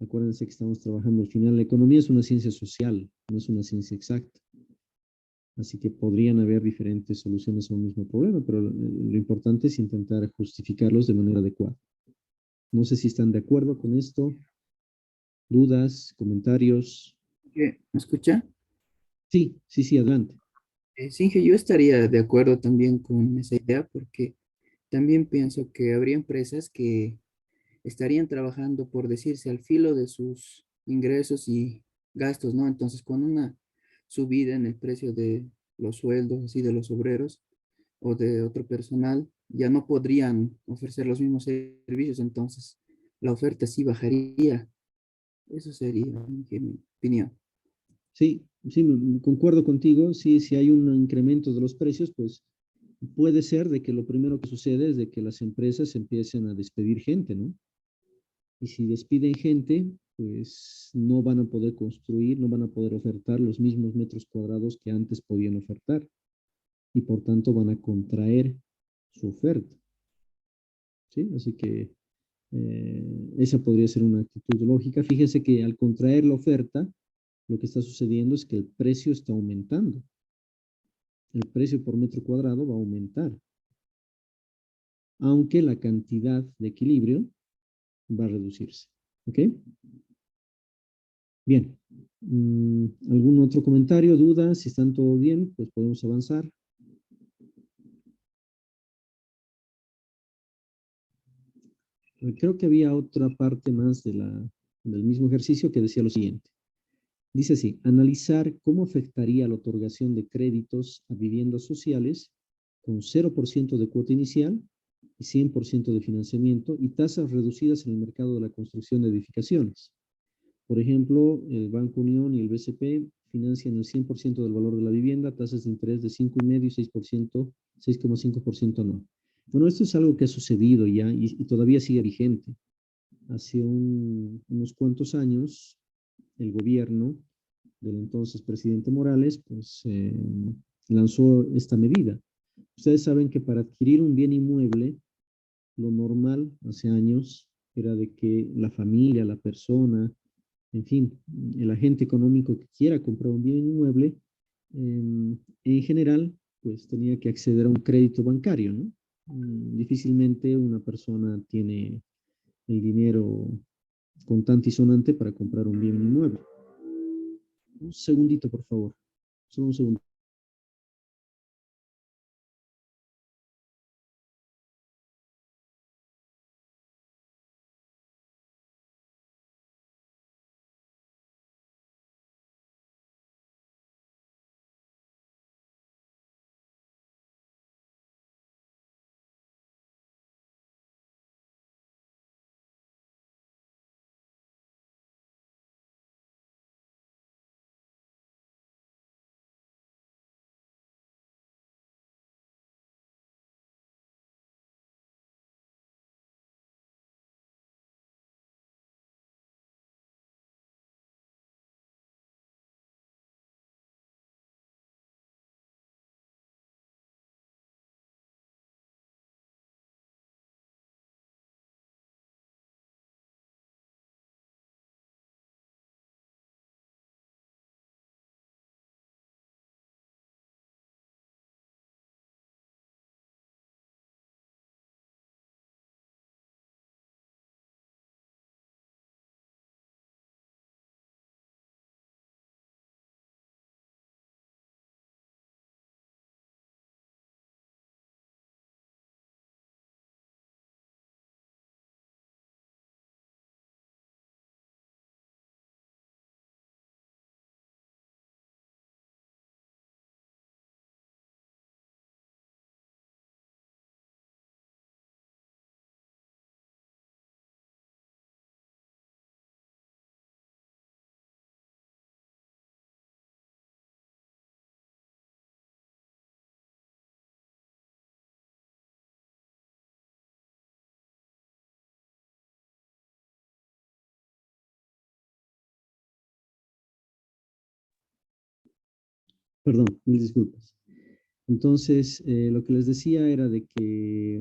acuérdense que estamos trabajando al final. La economía es una ciencia social, no es una ciencia exacta. Así que podrían haber diferentes soluciones a un mismo problema, pero lo importante es intentar justificarlos de manera adecuada. No sé si están de acuerdo con esto. ¿Dudas, comentarios? ¿Me escucha? Sí, sí, sí, adelante. Sí, que yo estaría de acuerdo también con esa idea porque también pienso que habría empresas que estarían trabajando, por decirse, al filo de sus ingresos y gastos, ¿no? Entonces, con una subida en el precio de los sueldos, así de los obreros o de otro personal, ya no podrían ofrecer los mismos servicios, entonces la oferta sí bajaría. Eso sería mi opinión. Sí, sí, concuerdo contigo. Sí, si hay un incremento de los precios, pues puede ser de que lo primero que sucede es de que las empresas empiecen a despedir gente, ¿no? Y si despiden gente, pues no van a poder construir, no van a poder ofertar los mismos metros cuadrados que antes podían ofertar y por tanto van a contraer su oferta, ¿sí? Así que esa podría ser una actitud lógica. Fíjese que al contraer la oferta, lo que está sucediendo es que el precio está aumentando. El precio por metro cuadrado va a aumentar, aunque la cantidad de equilibrio va a reducirse. ¿Ok? Bien. ¿Algún otro comentario, duda? Si están todo bien, pues podemos avanzar. Creo que había otra parte más del mismo ejercicio que decía lo siguiente. Dice así, analizar cómo afectaría la otorgación de créditos a viviendas sociales con 0% de cuota inicial y 100% de financiamiento y tasas reducidas en el mercado de la construcción de edificaciones. Por ejemplo, el Banco Unión y el BCP financian el 100% del valor de la vivienda, tasas de interés de 5,5% y 6%, 6,5% anual. Bueno, esto es algo que ha sucedido ya y todavía sigue vigente. Hace unos cuantos años, el gobierno del entonces presidente Morales, pues lanzó esta medida. Ustedes saben que para adquirir un bien inmueble, lo normal hace años era de que la familia, la persona, en fin, el agente económico que quiera comprar un bien inmueble, en general, pues tenía que acceder a un crédito bancario, ¿no? Difícilmente una persona tiene el dinero contante y sonante para comprar un bien inmueble. Un segundito, por favor. Solo un segundo. Perdón, mil disculpas. Entonces, lo que les decía era de que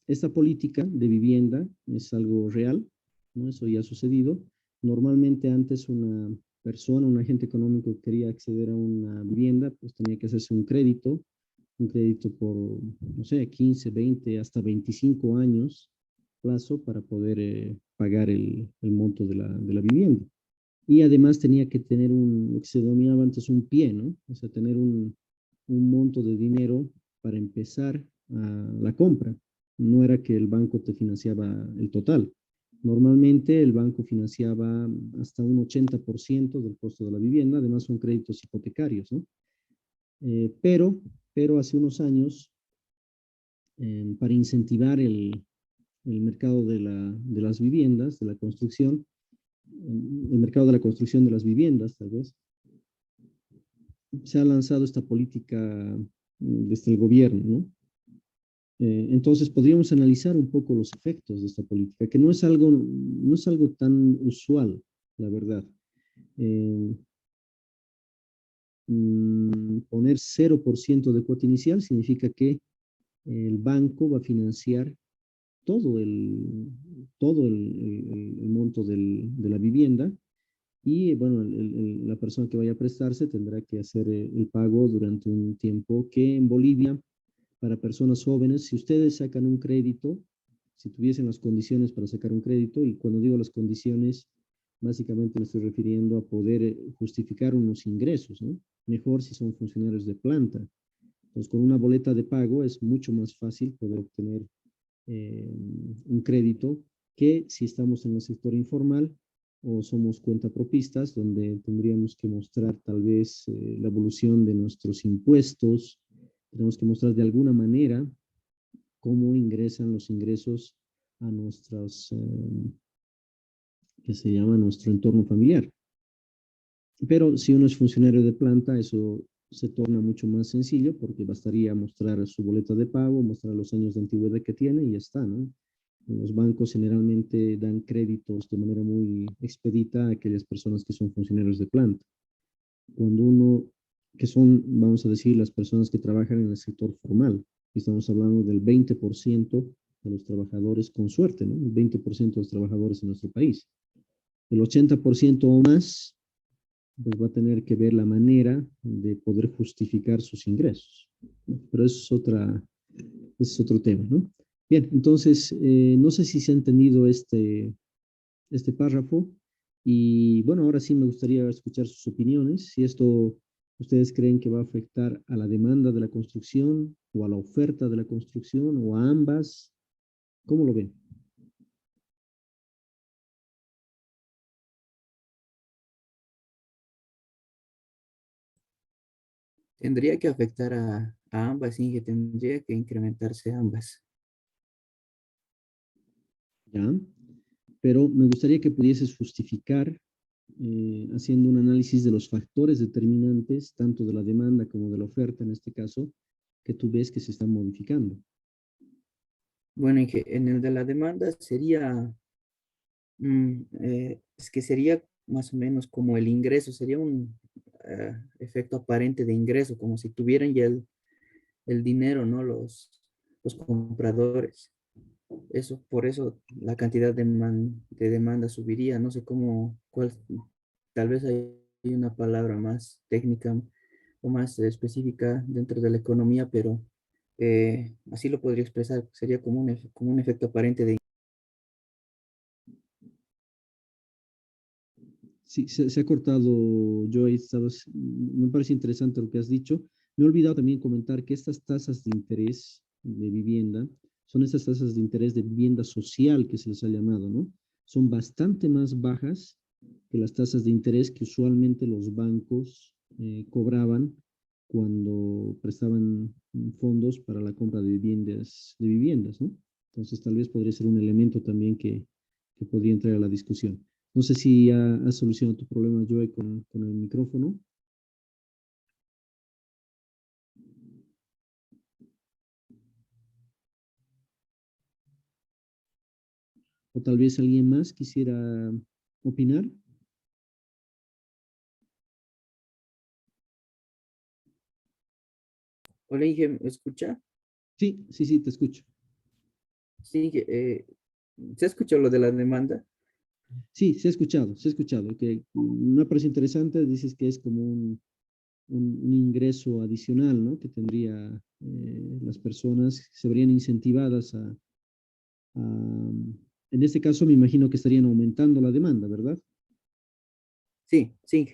esta política de vivienda es algo real, ¿no? Eso ya ha sucedido. Normalmente antes una persona, un agente económico que quería acceder a una vivienda, pues tenía que hacerse un crédito por, no sé, 15, 20, hasta 25 años plazo para poder pagar el monto de la vivienda. Y además tenía que tener lo que se denominaba antes un pie, ¿no? O sea, tener un monto de dinero para empezar la compra. No era que el banco te financiaba el total. Normalmente el banco financiaba hasta un 80% del costo de la vivienda, además son créditos hipotecarios, ¿no? Pero hace unos años, para incentivar el mercado de las viviendas, de la construcción, el mercado de la construcción de las viviendas, tal vez, se ha lanzado esta política desde el gobierno, ¿no? Entonces podríamos analizar un poco los efectos de esta política, que no es algo tan usual, la verdad. Eh, Poner 0% de cuota inicial significa que el banco va a financiar todo el monto de la vivienda y, bueno, la persona que vaya a prestarse tendrá que hacer el pago durante un tiempo que en Bolivia, para personas jóvenes, si ustedes sacan un crédito, si tuviesen las condiciones para sacar un crédito, y cuando digo las condiciones, básicamente me estoy refiriendo a poder justificar unos ingresos, ¿no? Mejor si son funcionarios de planta. Entonces, con una boleta de pago es mucho más fácil poder obtener eh, un crédito que si estamos en el sector informal o somos cuentapropistas, donde tendríamos que mostrar tal vez la evolución de nuestros impuestos, tenemos que mostrar de alguna manera cómo ingresan los ingresos a nuestros, que se llama nuestro entorno familiar. Pero si uno es funcionario de planta, eso se torna mucho más sencillo porque bastaría mostrar su boleta de pago, mostrar los años de antigüedad que tiene y ya está, ¿no? Los bancos generalmente dan créditos de manera muy expedita a aquellas personas que son funcionarios de planta. Cuando uno, que son, vamos a decir, las personas que trabajan en el sector formal, estamos hablando del 20% de los trabajadores con suerte, ¿no? El 20% de los trabajadores en nuestro país. El 80% o más pues va a tener que ver la manera de poder justificar sus ingresos, ¿no? Pero eso es otro tema, ¿no? Bien, entonces, no sé si se ha entendido este párrafo y bueno, ahora sí me gustaría escuchar sus opiniones, si esto ustedes creen que va a afectar a la demanda de la construcción o a la oferta de la construcción o a ambas, ¿cómo lo ven? Tendría que afectar a ambas, sí, que tendría que incrementarse ambas. ¿Ya? Pero me gustaría que pudieses justificar, haciendo un análisis de los factores determinantes, tanto de la demanda como de la oferta en este caso, que tú ves que se están modificando. Bueno, en el de la demanda sería, es que sería más o menos como el ingreso, sería un efecto aparente de ingreso, como si tuvieran ya el dinero, ¿no? Los compradores. Eso, por eso la cantidad de demanda subiría. No sé cómo, tal vez hay una palabra más técnica o más específica dentro de la economía, pero así lo podría expresar. Sería como como un efecto aparente de... Sí, se ha cortado, Joey, me parece interesante lo que has dicho. Me he olvidado también comentar que estas tasas de interés de vivienda son estas tasas de interés de vivienda social que se les ha llamado, ¿no? Son bastante más bajas que las tasas de interés que usualmente los bancos cobraban cuando prestaban fondos para la compra de viviendas, ¿no? Entonces, tal vez podría ser un elemento también que podría entrar a la discusión. No sé si has solucionado tu problema, Joe, con el micrófono. O tal vez alguien más quisiera opinar. Hola, Inge, ¿me escucha? Sí, sí, sí, te escucho. Sí, ¿se escuchó lo de la demanda? Sí, se ha escuchado, que me parece interesante, dices que es como un ingreso adicional, ¿no? Que tendría las personas, se verían incentivadas en este caso me imagino que estarían aumentando la demanda, ¿verdad? Sí, sí.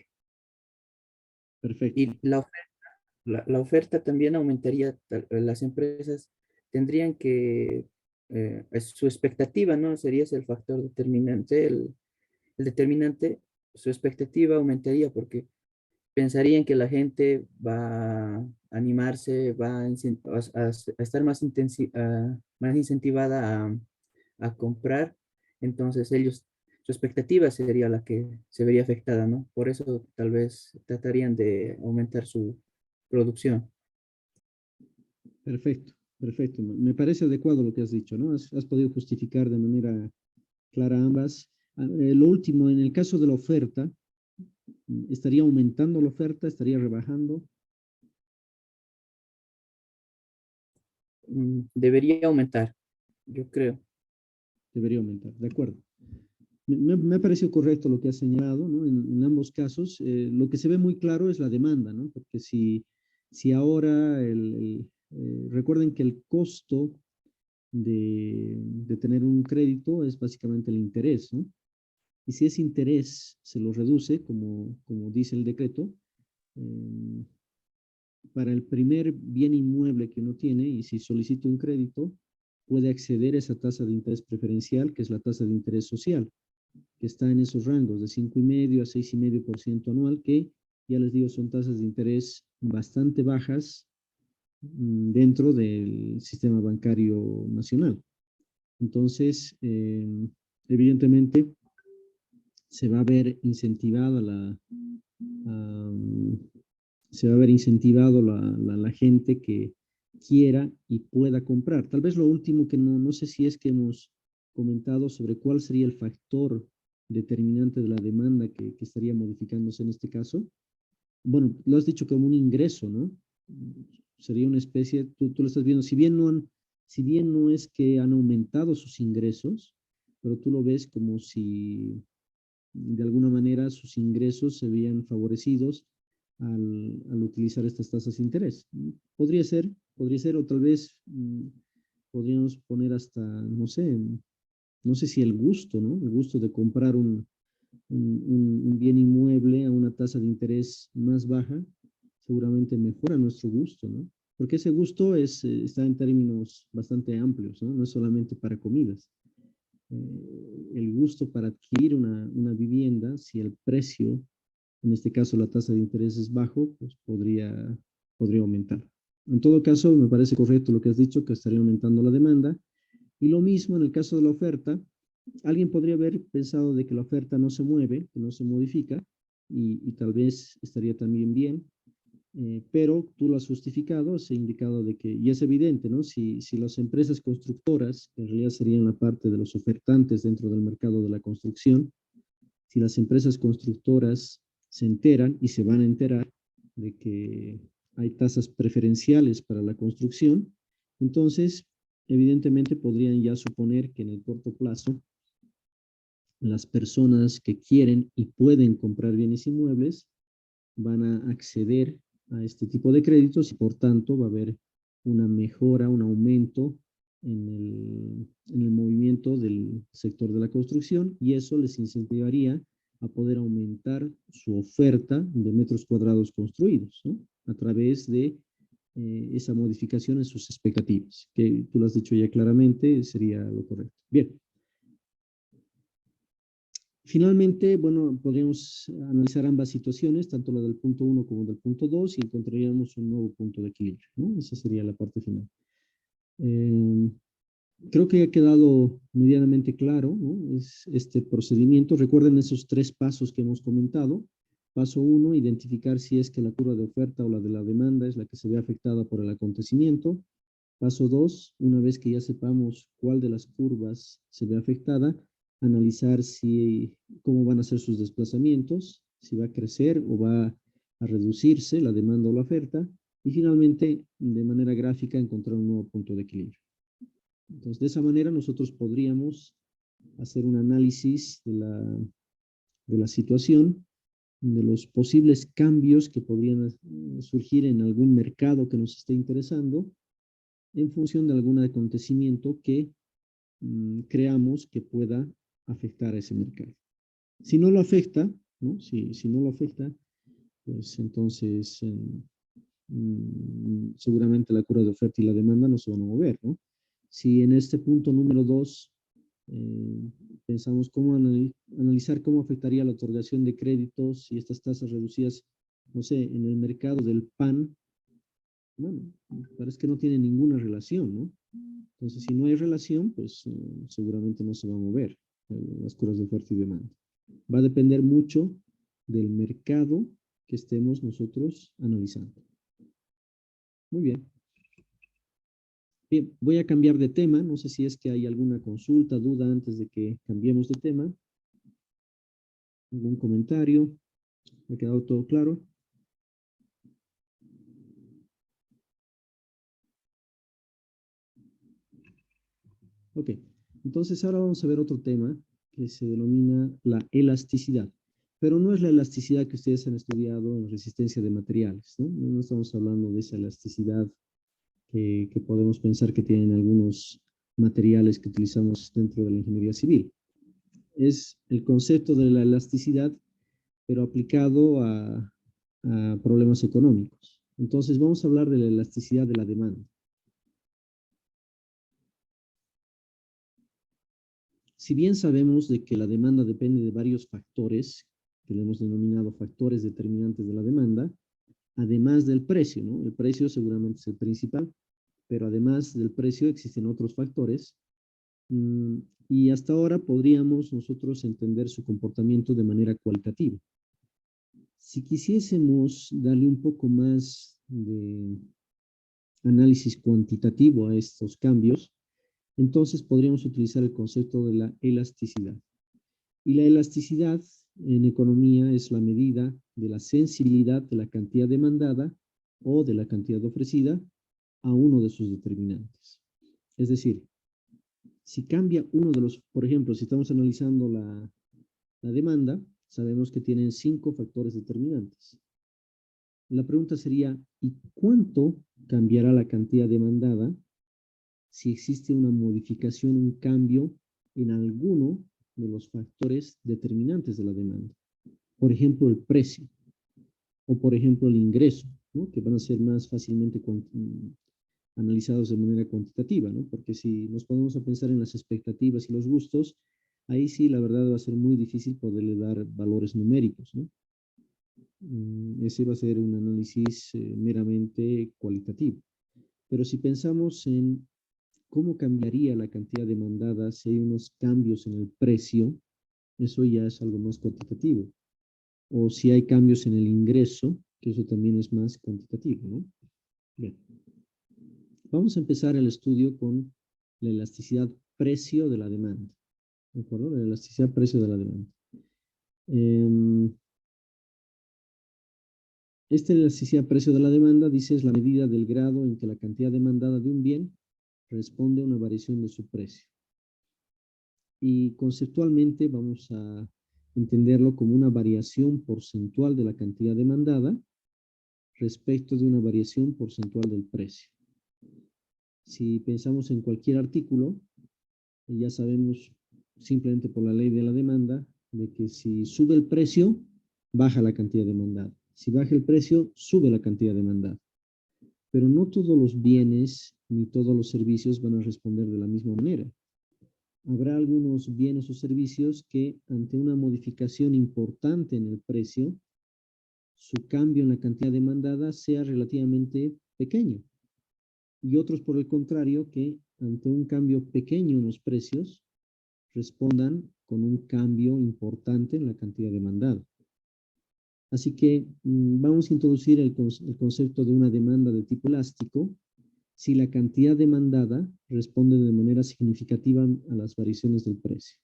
Perfecto, Y la oferta también aumentaría. Las empresas tendrían que, su expectativa, ¿no? Sería ese el factor determinante, el determinante, su expectativa aumentaría porque pensarían que la gente va a animarse, va a, a estar más, más incentivada a comprar. Entonces ellos, su expectativa sería la que se vería afectada, ¿no? Por eso tal vez tratarían de aumentar su producción. perfecto, perfecto. Me parece adecuado lo que has dicho, ¿no? Has podido justificar de manera clara ambas. Lo último, en el caso de la oferta, ¿estaría aumentando la oferta? ¿Estaría rebajando? Debería aumentar, yo creo. Debería aumentar, de acuerdo. Me ha parecido correcto lo que has señalado, ¿no? En ambos casos, lo que se ve muy claro es la demanda, ¿no? Porque si ahora, recuerden que el costo de tener un crédito es básicamente el interés, ¿no? Y si ese interés se lo reduce, como dice el decreto, eh, para el primer bien inmueble que uno tiene y si solicita un crédito, puede acceder a esa tasa de interés preferencial, que es la tasa de interés social, que está en esos rangos de 5,5 a 6,5% anual, que ya les digo son tasas de interés bastante bajas dentro del sistema bancario nacional. Entonces, evidentemente, se va a ver incentivada um, se va a ver incentivado la gente que quiera y pueda comprar. Tal vez lo último que no sé si es que hemos comentado sobre cuál sería el factor determinante de la demanda que estaría modificándose en este caso. Bueno, lo has dicho como un ingreso, ¿no? Sería una especie, tú lo estás viendo, si bien no es que han aumentado sus ingresos, pero tú lo ves como si de alguna manera sus ingresos se veían favorecidos al utilizar estas tasas de interés. Podría ser, o tal vez podríamos poner hasta, no sé si el gusto, ¿no? El gusto de comprar un bien inmueble a una tasa de interés más baja, seguramente mejora nuestro gusto, ¿no? Porque ese gusto está en términos bastante amplios, ¿no? No es solamente para comidas. El gusto para adquirir una vivienda, si el precio, en este caso la tasa de interés es bajo, pues podría aumentar. En todo caso, me parece correcto lo que has dicho, que estaría aumentando la demanda. Y lo mismo en el caso de la oferta, alguien podría haber pensado de que la oferta no se mueve, que no se modifica, y tal vez estaría también bien, pero tú lo has justificado, se ha indicado de que, y es evidente, ¿no? Si las empresas constructoras, que en realidad serían la parte de los ofertantes dentro del mercado de la construcción, si las empresas constructoras se enteran y se van a enterar de que hay tasas preferenciales para la construcción, entonces, evidentemente podrían ya suponer que en el corto plazo las personas que quieren y pueden comprar bienes inmuebles van a acceder a este tipo de créditos y por tanto va a haber una mejora, un aumento en el movimiento del sector de la construcción y eso les incentivaría a poder aumentar su oferta de metros cuadrados construidos, ¿no? A través de esa modificación en sus expectativas, que tú lo has dicho ya claramente, sería lo correcto. Bien. Finalmente, bueno, podríamos analizar ambas situaciones, tanto la del punto 1 como del punto 2, y encontraríamos un nuevo punto de equilibrio, ¿no? Esa sería la parte final. Eh, Creo que ha quedado medianamente claro, ¿no? Es este procedimiento. Recuerden esos 3 pasos que hemos comentado. Paso 1, identificar si es que la curva de oferta o la de la demanda es la que se ve afectada por el acontecimiento. Paso 2, una vez que ya sepamos cuál de las curvas se ve afectada, analizar cómo van a ser sus desplazamientos, si va a crecer o va a reducirse la demanda o la oferta. Y finalmente, de manera gráfica, encontrar un nuevo punto de equilibrio. Entonces, de esa manera nosotros podríamos hacer un análisis de la situación, de los posibles cambios que podrían surgir en algún mercado que nos esté interesando en función de algún acontecimiento que creamos que pueda afectar a ese mercado. Si no lo afecta, ¿no? Si no lo afecta, pues entonces seguramente la curva de oferta y la demanda no se van a mover, ¿no? Si en este punto número 2 pensamos cómo analizar cómo afectaría la otorgación de créditos y estas tasas reducidas, no sé, en el mercado del pan, bueno, parece que no tiene ninguna relación, ¿no? Entonces, si no hay relación, pues seguramente no se va a mover las curvas de oferta y demanda. Va a depender mucho del mercado que estemos nosotros analizando. Muy bien. Bien, voy a cambiar de tema. No sé si es que hay alguna consulta, duda antes de que cambiemos de tema. ¿Algún comentario? ¿Ha quedado todo claro? Ok, entonces ahora vamos a ver otro tema que se denomina la elasticidad. Pero no es la elasticidad que ustedes han estudiado en resistencia de materiales, ¿no? No estamos hablando de esa elasticidad que podemos pensar que tienen algunos materiales que utilizamos dentro de la ingeniería civil. Es el concepto de la elasticidad, pero aplicado a problemas económicos. Entonces vamos a hablar de la elasticidad de la demanda. Si bien sabemos de que la demanda depende de varios factores, que le hemos denominado factores determinantes de la demanda, además del precio, ¿no? El precio seguramente es el principal, pero además del precio existen otros factores, y hasta ahora podríamos nosotros entender su comportamiento de manera cualitativa. Si quisiésemos darle un poco más de análisis cuantitativo a estos cambios, entonces podríamos utilizar el concepto de la elasticidad. Y la elasticidad en economía es la medida de la sensibilidad de la cantidad demandada o de la cantidad ofrecida a uno de sus determinantes. Es decir, si cambia uno de los, por ejemplo, si estamos analizando la demanda, sabemos que tienen 5 factores determinantes. La pregunta sería, ¿y cuánto cambiará la cantidad demandada si existe una modificación, un cambio en alguno de los factores determinantes de la demanda? Por ejemplo, el precio, o por ejemplo, el ingreso, ¿no? Que van a ser más fácilmente analizados de manera cuantitativa, ¿no? Porque si nos ponemos a pensar en las expectativas y los gustos, ahí sí, la verdad, va a ser muy difícil poderle dar valores numéricos, ¿no? Ese va a ser un análisis meramente cualitativo. Pero si pensamos en cómo cambiaría la cantidad demandada si hay unos cambios en el precio, eso ya es algo más cuantitativo. O si hay cambios en el ingreso, que eso también es más cuantitativo, ¿no? Bien. Vamos a empezar el estudio con la elasticidad precio de la demanda. ¿De acuerdo? La elasticidad precio de la demanda. Esta elasticidad precio de la demanda, dice, es la medida del grado en que la cantidad demandada de un bien responde a una variación de su precio. Y conceptualmente vamos a entenderlo como una variación porcentual de la cantidad demandada respecto de una variación porcentual del precio. Si pensamos en cualquier artículo, ya sabemos simplemente por la ley de la demanda de que si sube el precio, baja la cantidad demandada. Si baja el precio, sube la cantidad demandada. Pero no todos los bienes ni todos los servicios van a responder de la misma manera. Habrá algunos bienes o servicios que ante una modificación importante en el precio, su cambio en la cantidad demandada sea relativamente pequeño. Y otros, por el contrario, que ante un cambio pequeño en los precios, respondan con un cambio importante en la cantidad demandada. Así que vamos a introducir el concepto de una demanda de tipo elástico si la cantidad demandada responde de manera significativa a las variaciones del precio.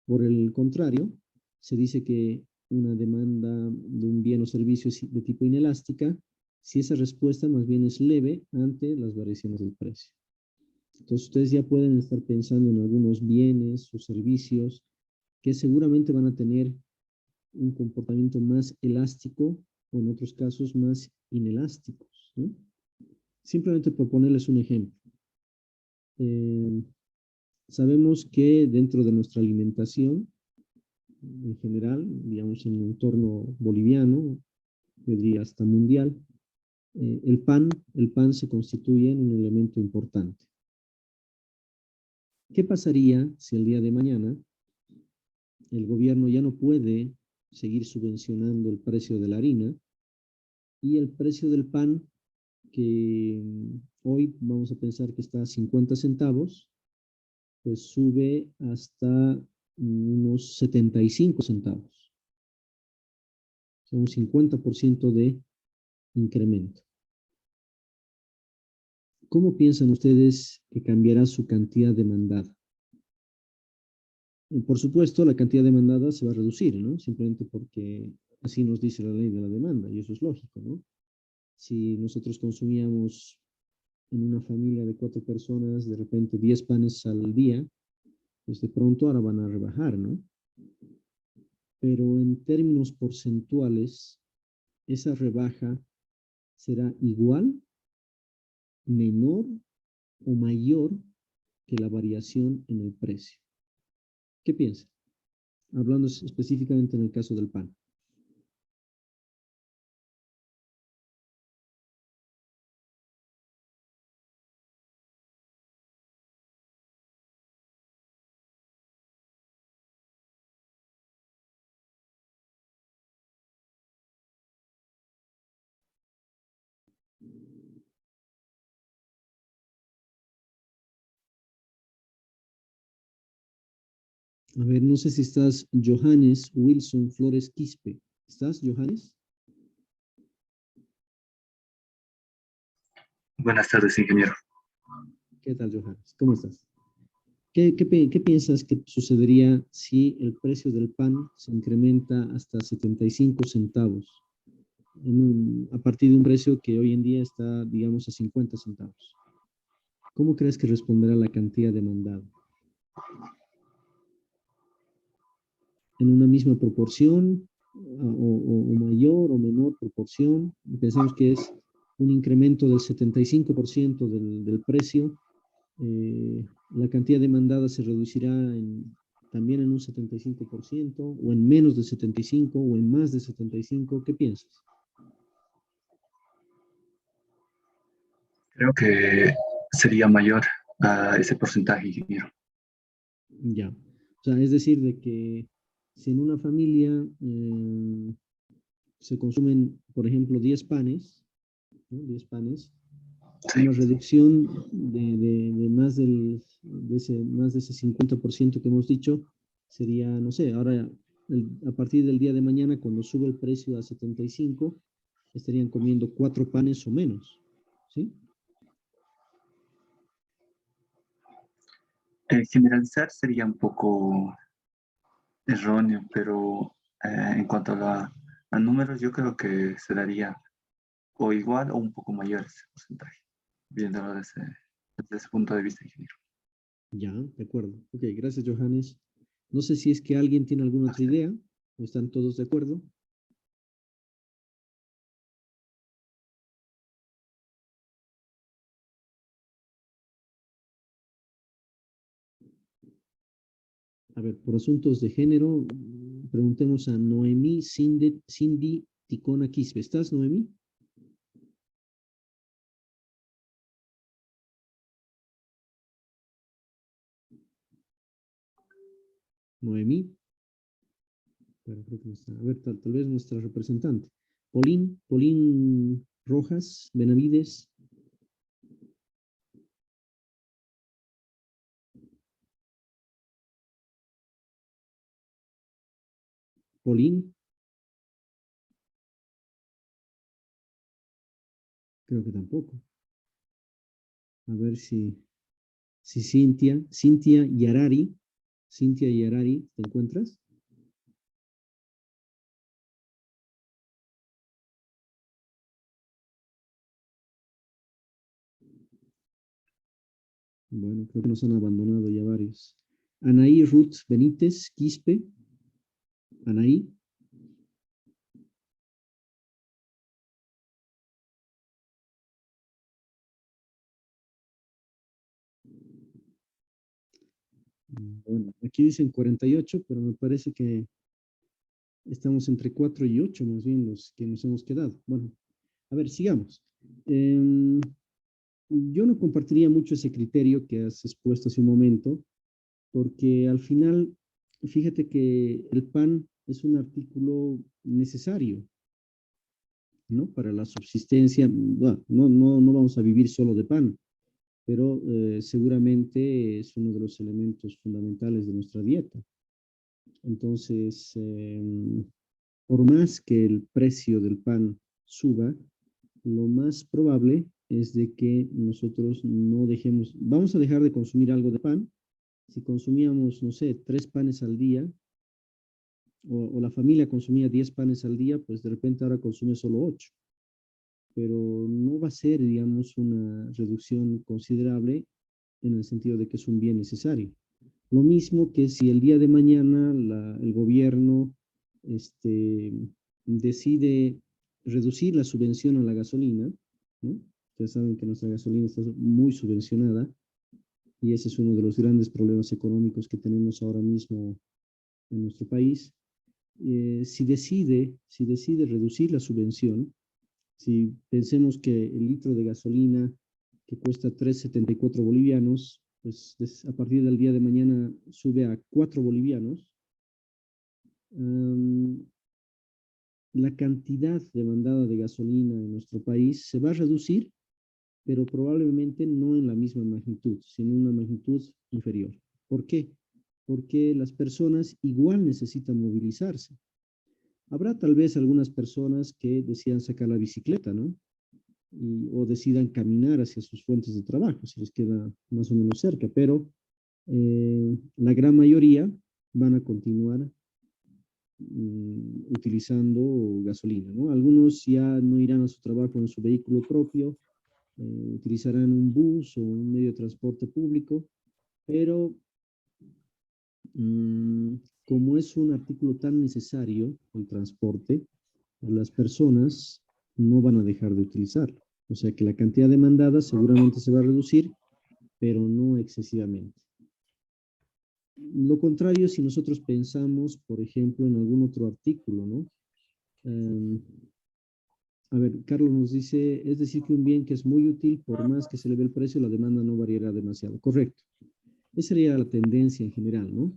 Por el contrario, se dice que una demanda de un bien o servicio es de tipo inelástica si esa respuesta más bien es leve ante las variaciones del precio. Entonces ustedes ya pueden estar pensando en algunos bienes o servicios que seguramente van a tener un comportamiento más elástico o en otros casos más inelásticos, ¿no? Simplemente por ponerles un ejemplo. Sabemos que dentro de nuestra alimentación, en general, digamos en el entorno boliviano, yo diría hasta mundial, el pan se constituye en un elemento importante. ¿Qué pasaría si el día de mañana el gobierno ya no puede seguir subvencionando el precio de la harina y el precio del pan, que hoy vamos a pensar que está a 50 centavos, pues sube hasta unos 75 centavos? O sea, un 50% de incremento. ¿Cómo piensan ustedes que cambiará su cantidad demandada? Por supuesto, la cantidad demandada se va a reducir, ¿no? Simplemente porque así nos dice la ley de la demanda, y eso es lógico, ¿no? Si nosotros consumíamos en una familia de 4 personas, de repente 10 panes al día, pues de pronto ahora van a rebajar, ¿no? Pero en términos porcentuales, esa rebaja será igual, menor o mayor que la variación en el precio. ¿Qué piensa? Hablando específicamente en el caso del pan. A ver, no sé si estás, Johannes Wilson Flores Quispe. ¿Estás, Johannes? Buenas tardes, ingeniero. ¿Qué tal, Johannes? ¿Cómo estás? ¿Qué piensas que sucedería si el precio del pan se incrementa hasta 75 centavos a partir de un precio que hoy en día está, digamos, a 50 centavos? ¿Cómo crees que responderá la cantidad demandada? ¿En una misma proporción o mayor o menor proporción? Pensamos que es un incremento del 75% del precio. La cantidad demandada se reducirá también en un 75%, o en menos de 75%, o en más de 75%. ¿Qué piensas? Creo que sería mayor a ese porcentaje, ingeniero. Ya. O sea, es decir, de que si en una familia se consumen, por ejemplo, 10 panes, ¿no? 10 panes, Sí, una reducción de más de ese 50% que hemos dicho, sería, no sé, ahora a partir del día de mañana, cuando sube el precio a 75, estarían comiendo 4 panes o menos, ¿sí? generalizar sería un poco erróneo, pero en cuanto a números, yo creo que se daría o igual o un poco mayor ese porcentaje, viéndolo desde ese punto de vista, ingeniero. Ya, de acuerdo. Ok, gracias, Johannes. No sé si es que alguien tiene alguna otra idea, o están todos de acuerdo. A ver, por asuntos de género, preguntemos a Noemí Cindy Ticona Quispe. ¿Estás, Noemí? Noemí. Pero creo que no está. A ver, tal vez nuestra representante. Polín Rojas Benavides. Polín. Creo que tampoco. A ver si Cintia Yarari. Cintia Yarari, ¿te encuentras? Bueno, creo que nos han abandonado ya varios. Anaí Ruth Benítez, Quispe. Anaí. Bueno, aquí dicen 48, pero me parece que estamos entre 4 y 8, más bien los que nos hemos quedado. Bueno, a ver, sigamos. Yo no compartiría mucho ese criterio que has expuesto hace un momento, porque al final, fíjate que el pan es un artículo necesario, ¿no? Para la subsistencia. Bueno, no vamos a vivir solo de pan, pero seguramente es uno de los elementos fundamentales de nuestra dieta. Entonces, por más que el precio del pan suba, lo más probable es de que nosotros no dejemos, vamos a dejar de consumir algo de pan. Si consumíamos, no sé, 3 panes al día, o la familia consumía 10 panes al día, pues de repente ahora consume solo 8. Pero no va a ser, digamos, una reducción considerable en el sentido de que es un bien necesario. Lo mismo que si el día de mañana el gobierno decide reducir la subvención a la gasolina, ¿no? Ustedes saben que nuestra gasolina está muy subvencionada y ese es uno de los grandes problemas económicos que tenemos ahora mismo en nuestro país. Si decide reducir la subvención, si pensemos que el litro de gasolina que cuesta 3,74 bolivianos, pues a partir del día de mañana sube a 4 bolivianos, la cantidad demandada de gasolina en nuestro país se va a reducir, pero probablemente no en la misma magnitud, sino en una magnitud inferior. ¿Por qué? Porque las personas igual necesitan movilizarse. Habrá tal vez algunas personas que decidan sacar la bicicleta, ¿no? O decidan caminar hacia sus fuentes de trabajo, si les queda más o menos cerca, pero la gran mayoría van a continuar utilizando gasolina, ¿no? Algunos ya no irán a su trabajo en su vehículo propio, utilizarán un bus o un medio de transporte público, pero como es un artículo tan necesario, el transporte, las personas no van a dejar de utilizarlo. O sea que la cantidad demandada seguramente se va a reducir, pero no excesivamente. Lo contrario, si nosotros pensamos, por ejemplo, en algún otro artículo, ¿no? A ver, Carlos nos dice, es decir, que un bien que es muy útil, por más que se le ve el precio, la demanda no variará demasiado. Correcto. Esa sería la tendencia en general, ¿no?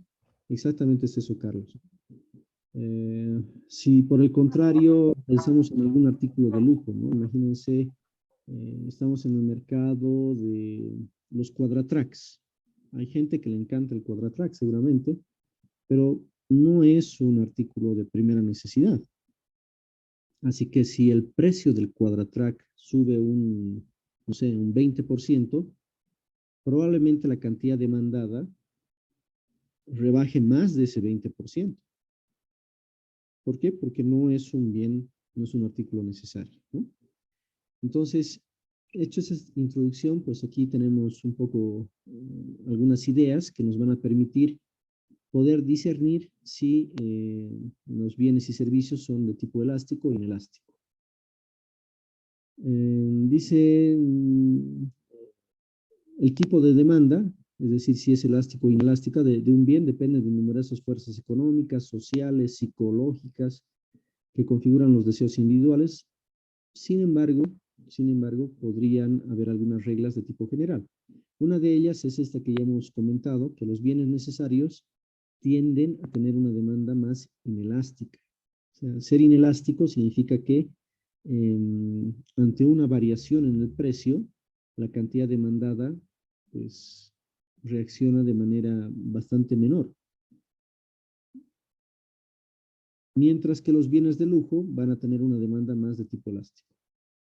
Exactamente es eso, Carlos. Si por el contrario pensamos en algún artículo de lujo, ¿no? Imagínense, estamos en el mercado de los Quadratracs. Hay gente que le encanta el Quadratrac seguramente, pero no es un artículo de primera necesidad. Así que si el precio del Quadratrac sube no sé, un 20%, probablemente la cantidad demandada rebaje más de ese 20%. ¿Por qué? Porque no es un bien, no es un artículo necesario, ¿no? Entonces, hecho esa introducción, pues aquí tenemos un poco algunas ideas que nos van a permitir poder discernir si los bienes y servicios son de tipo elástico o inelástico. Dice el tipo de demanda, es decir, si es elástico o inelástica de un bien, depende de numerosas fuerzas económicas, sociales, psicológicas, que configuran los deseos individuales. Sin embargo, podrían haber algunas reglas de tipo general. Una de ellas es esta que ya hemos comentado, que los bienes necesarios tienden a tener una demanda más inelástica. O sea, ser inelástico significa que ante una variación en el precio, la cantidad demandada pues reacciona de manera bastante menor. Mientras que los bienes de lujo van a tener una demanda más de tipo elástico.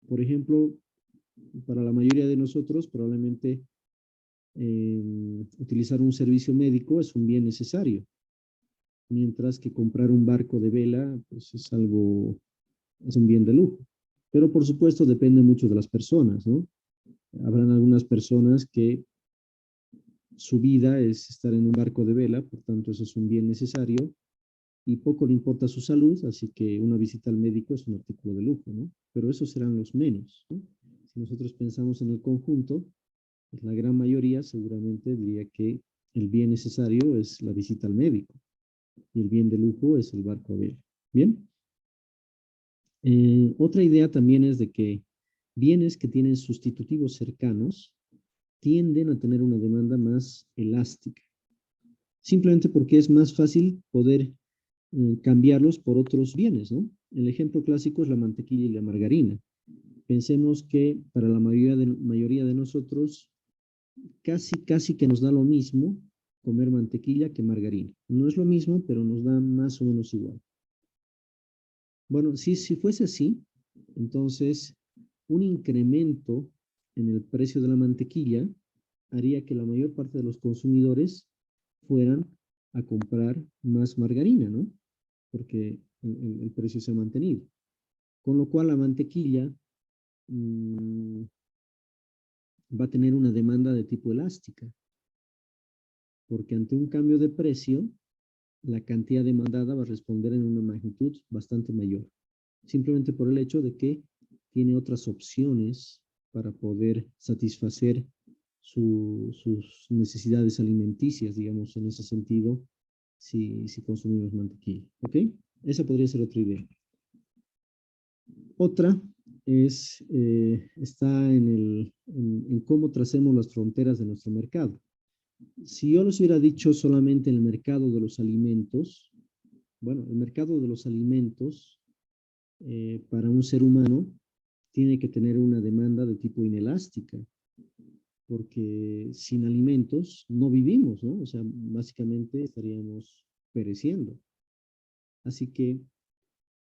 Por ejemplo, para la mayoría de nosotros probablemente utilizar un servicio médico es un bien necesario, mientras que comprar un barco de vela pues es un bien de lujo. Pero por supuesto depende mucho de las personas, ¿no? Habrán algunas personas que su vida es estar en un barco de vela, por tanto eso es un bien necesario, y poco le importa su salud, así que una visita al médico es un artículo de lujo, ¿no? Pero esos serán los menos, ¿no? Si nosotros pensamos en el conjunto, pues la gran mayoría seguramente diría que el bien necesario es la visita al médico y el bien de lujo es el barco a vela. ¿Bien? Otra idea también es de que bienes que tienen sustitutivos cercanos tienden a tener una demanda más elástica, simplemente porque es más fácil poder cambiarlos por otros bienes, ¿no? El ejemplo clásico es la mantequilla y la margarina. Pensemos que para la mayoría de nosotros casi que nos da lo mismo comer mantequilla que margarina. No es lo mismo, pero nos da más o menos igual. Bueno, si fuese así, entonces un incremento en el precio de la mantequilla haría que la mayor parte de los consumidores fueran a comprar más margarina, ¿no? Porque el precio se ha mantenido. Con lo cual la mantequilla va a tener una demanda de tipo elástica, porque ante un cambio de precio, la cantidad demandada va a responder en una magnitud bastante mayor, simplemente por el hecho de que tiene otras opciones para poder satisfacer sus necesidades alimenticias, digamos, en ese sentido, si consumimos mantequilla. ¿Ok? Esa podría ser otra idea. Otra está en cómo tracemos las fronteras de nuestro mercado. Si yo les hubiera dicho solamente el mercado de los alimentos, bueno, el mercado de los alimentos para un ser humano tiene que tener una demanda de tipo inelástica, porque sin alimentos no vivimos, ¿no? O sea, básicamente estaríamos pereciendo. Así que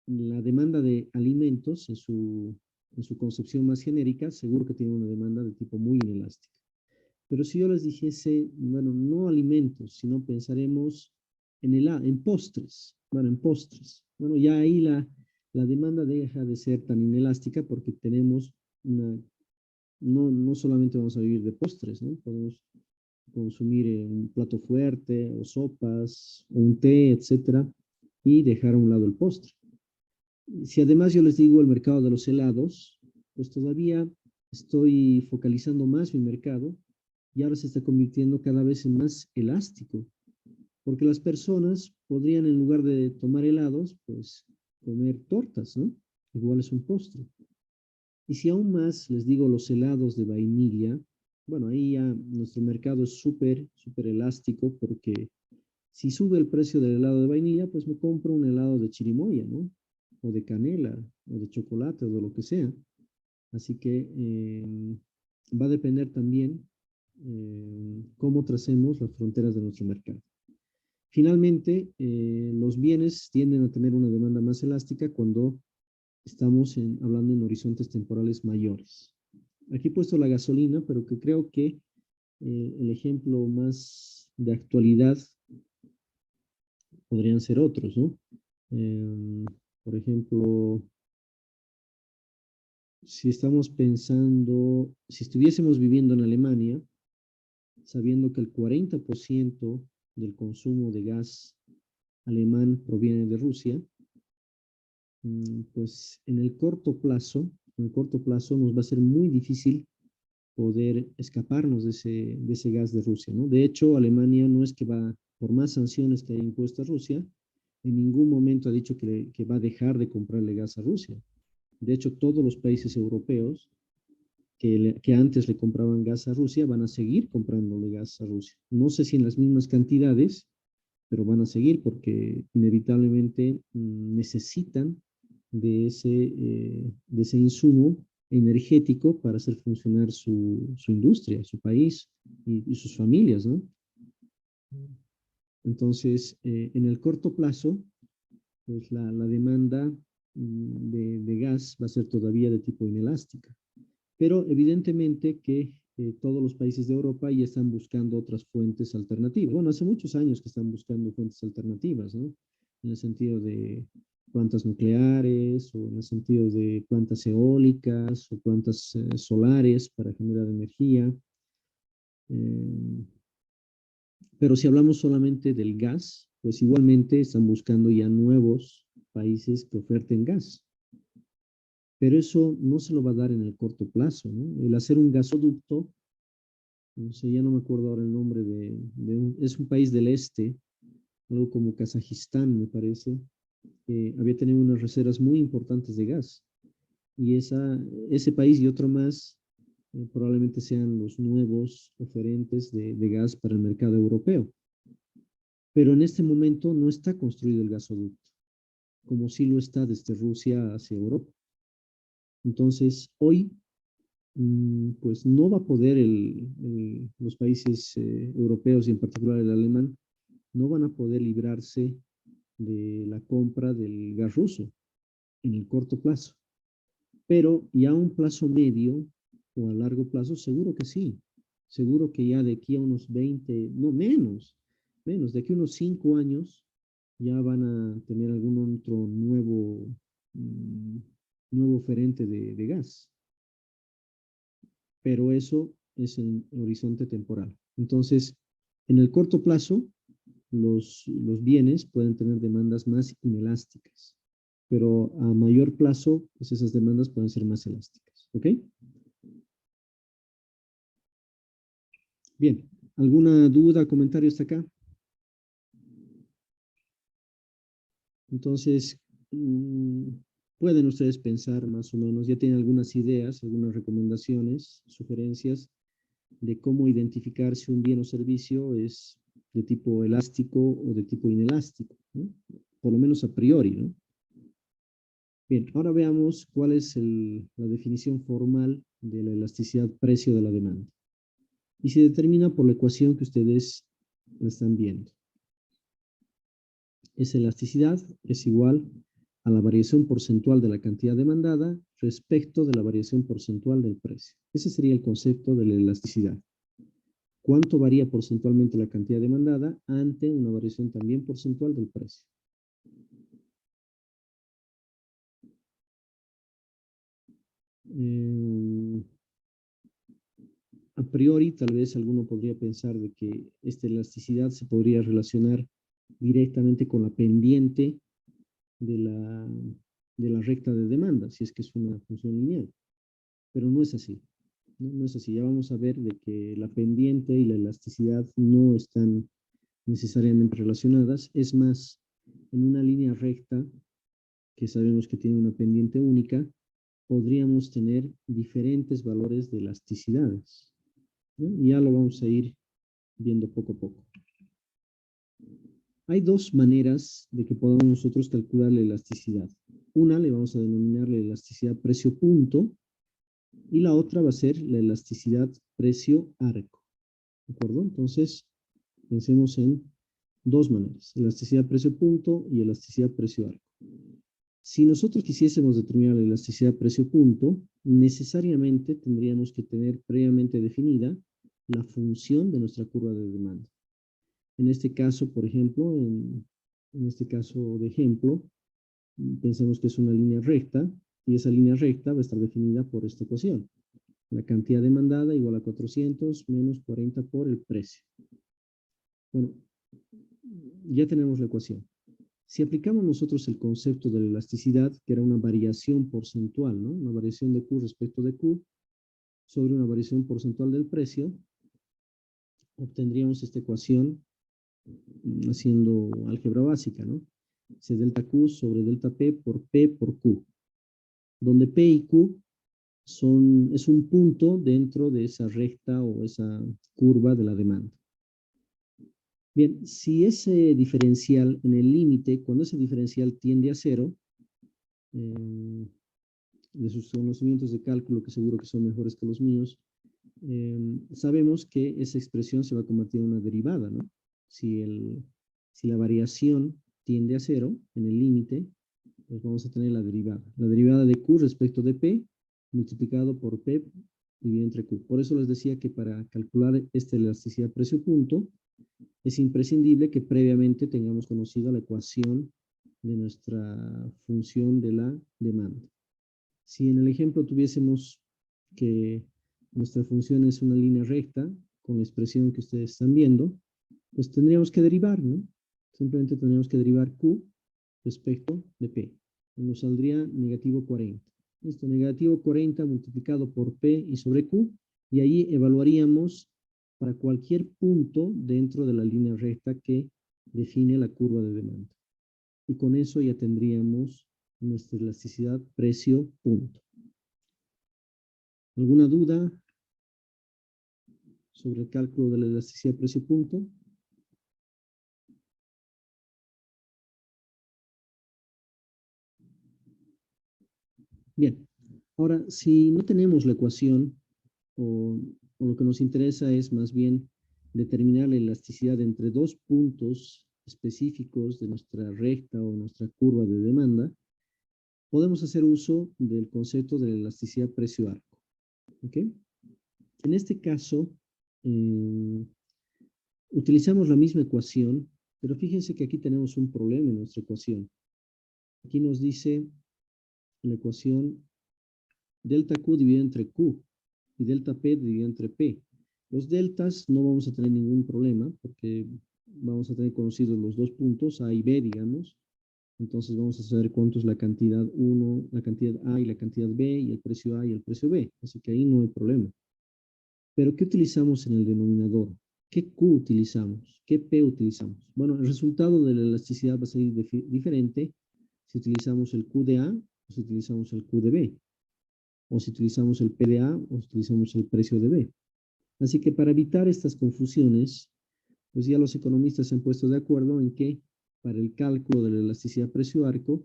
la demanda de alimentos en su concepción más genérica, seguro que tiene una demanda de tipo muy inelástica. Pero si yo les dijese, bueno, no alimentos, sino pensaremos en postres, bueno, en postres. Bueno, ya ahí la demanda deja de ser tan inelástica porque tenemos no solamente vamos a vivir de postres, ¿no? Podemos consumir un plato fuerte o sopas o un té, etcétera, y dejar a un lado el postre. Si además yo les digo el mercado de los helados, pues todavía estoy focalizando más mi mercado y ahora se está convirtiendo cada vez en más elástico, porque las personas podrían en lugar de tomar helados, pues comer tortas, ¿no? Igual es un postre. Y si aún más les digo los helados de vainilla, bueno, ahí ya nuestro mercado es súper elástico porque si sube el precio del helado de vainilla, pues me compro un helado de chirimoya, ¿no? O de canela, o de chocolate, o de lo que sea. Así que va a depender también cómo tracemos las fronteras de nuestro mercado. Finalmente, los bienes tienden a tener una demanda más elástica cuando estamos hablando en horizontes temporales mayores. Aquí he puesto la gasolina, pero que creo que el ejemplo más de actualidad podrían ser otros, ¿no? Por ejemplo, si estamos pensando, si estuviésemos viviendo en Alemania, sabiendo que el 40% del consumo de gas alemán proviene de Rusia, pues en el corto plazo nos va a ser muy difícil poder escaparnos de ese gas de Rusia, ¿no? De hecho, Alemania no es que va, por más sanciones que haya impuesto a Rusia, en ningún momento ha dicho que va a dejar de comprarle gas a Rusia. De hecho, todos los países europeos que antes le compraban gas a Rusia van a seguir comprándole gas a Rusia. No sé si en las mismas cantidades, pero van a seguir porque inevitablemente necesitan de ese insumo energético para hacer funcionar su industria, su país y sus familias, ¿no? Entonces, en el corto plazo, pues la demanda de gas va a ser todavía de tipo inelástica. Pero evidentemente que todos los países de Europa ya están buscando otras fuentes alternativas. Bueno, hace muchos años que están buscando fuentes alternativas, ¿no? En el sentido de plantas nucleares o en el sentido de plantas eólicas o plantas solares para generar energía. Pero si hablamos solamente del gas, pues igualmente están buscando ya nuevos países que oferten gas. Pero eso no se lo va a dar en el corto plazo, ¿no? El hacer un gasoducto, no sé, ya no me acuerdo ahora el nombre es un país del este, algo como Kazajistán, me parece, que había tenido unas reservas muy importantes de gas. Y ese país y otro más probablemente sean los nuevos oferentes de gas para el mercado europeo. Pero en este momento no está construido el gasoducto, como sí lo está desde Rusia hacia Europa. Entonces, hoy, pues no va a poder los países europeos y en particular el alemán, no van a poder librarse de la compra del gas ruso en el corto plazo. Pero ya a un plazo medio o a largo plazo, seguro que sí. Seguro que ya de aquí a unos 20, no menos, de aquí a unos 5 años, ya van a tener algún otro nuevo oferente de gas. Pero eso es en horizonte temporal. Entonces, en el corto plazo, los bienes pueden tener demandas más inelásticas, pero a mayor plazo, pues esas demandas pueden ser más elásticas. ¿Ok? Bien, ¿alguna duda, comentario hasta acá? Entonces, pueden ustedes pensar más o menos, ya tienen algunas ideas, algunas recomendaciones, sugerencias de cómo identificar si un bien o servicio es de tipo elástico o de tipo inelástico, ¿no? Por lo menos a priori, ¿no? Bien, ahora veamos cuál es la definición formal de la elasticidad precio de la demanda. Y se determina por la ecuación que ustedes están viendo. Esa elasticidad es igual a la variación porcentual de la cantidad demandada respecto de la variación porcentual del precio. Ese sería el concepto de la elasticidad. ¿Cuánto varía porcentualmente la cantidad demandada ante una variación también porcentual del precio? A priori, tal vez alguno podría pensar de que esta elasticidad se podría relacionar directamente con la pendiente de la recta de demanda, si es que es una función lineal. Pero no es así. No es así. Ya vamos a ver de que la pendiente y la elasticidad no están necesariamente relacionadas. Es más, en una línea recta, que sabemos que tiene una pendiente única, podríamos tener diferentes valores de elasticidades, ¿no? Y ya lo vamos a ir viendo poco a poco. Hay dos maneras de que podamos nosotros calcular la elasticidad. Una le vamos a denominar la elasticidad precio-punto y la otra va a ser la elasticidad precio-arco. ¿De acuerdo? Entonces, pensemos en dos maneras, elasticidad precio-punto y elasticidad precio-arco. Si nosotros quisiésemos determinar la elasticidad precio-punto, necesariamente tendríamos que tener previamente definida la función de nuestra curva de demanda. En este caso, por ejemplo, en este caso de ejemplo, pensemos que es una línea recta, y esa línea recta va a estar definida por esta ecuación. La cantidad demandada igual a 400 menos 40 por el precio. Bueno, ya tenemos la ecuación. Si aplicamos nosotros el concepto de la elasticidad, que era una variación porcentual, ¿no? Una variación de Q respecto de Q, sobre una variación porcentual del precio, obtendríamos esta ecuación haciendo álgebra básica, ¿no? C delta Q sobre delta P por Q, donde P y Q es un punto dentro de esa recta o esa curva de la demanda. Bien, si ese diferencial en el límite, cuando ese diferencial tiende a cero, de sus conocimientos de cálculo, que seguro que son mejores que los míos, sabemos que esa expresión se va a convertir en una derivada, ¿no? Si la variación tiende a cero en el límite, pues vamos a tener la derivada. La derivada de Q respecto de P, multiplicado por P dividido entre Q. Por eso les decía que para calcular esta elasticidad precio-punto, es imprescindible que previamente tengamos conocida la ecuación de nuestra función de la demanda. Si en el ejemplo tuviésemos que nuestra función es una línea recta, con la expresión que ustedes están viendo, pues tendríamos que derivar, ¿no? Simplemente tendríamos que derivar Q respecto de P. Y nos saldría negativo 40. Esto, negativo 40 multiplicado por P y sobre Q, y ahí evaluaríamos para cualquier punto dentro de la línea recta que define la curva de demanda. Y con eso ya tendríamos nuestra elasticidad precio-punto. ¿Alguna duda sobre el cálculo de la elasticidad precio-punto? Bien, ahora si no tenemos la ecuación o lo que nos interesa es más bien determinar la elasticidad entre dos puntos específicos de nuestra recta o nuestra curva de demanda, podemos hacer uso del concepto de la elasticidad precio-arco. ¿Ok? En este caso, utilizamos la misma ecuación, pero fíjense que aquí tenemos un problema en nuestra ecuación. Aquí nos dice la ecuación delta Q dividido entre Q y delta P dividido entre P. Los deltas no vamos a tener ningún problema porque vamos a tener conocidos los dos puntos, A y B, digamos. Entonces vamos a saber cuánto es la cantidad 1, la cantidad A y la cantidad B, y el precio A y el precio B. Así que ahí no hay problema. Pero ¿qué utilizamos en el denominador? ¿Qué Q utilizamos? ¿Qué P utilizamos? Bueno, el resultado de la elasticidad va a ser diferente si utilizamos el Q de A o si utilizamos el Q de B, o si utilizamos el P de A o si utilizamos el precio de B. Así que para evitar estas confusiones, pues ya los economistas se han puesto de acuerdo en que para el cálculo de la elasticidad precio-arco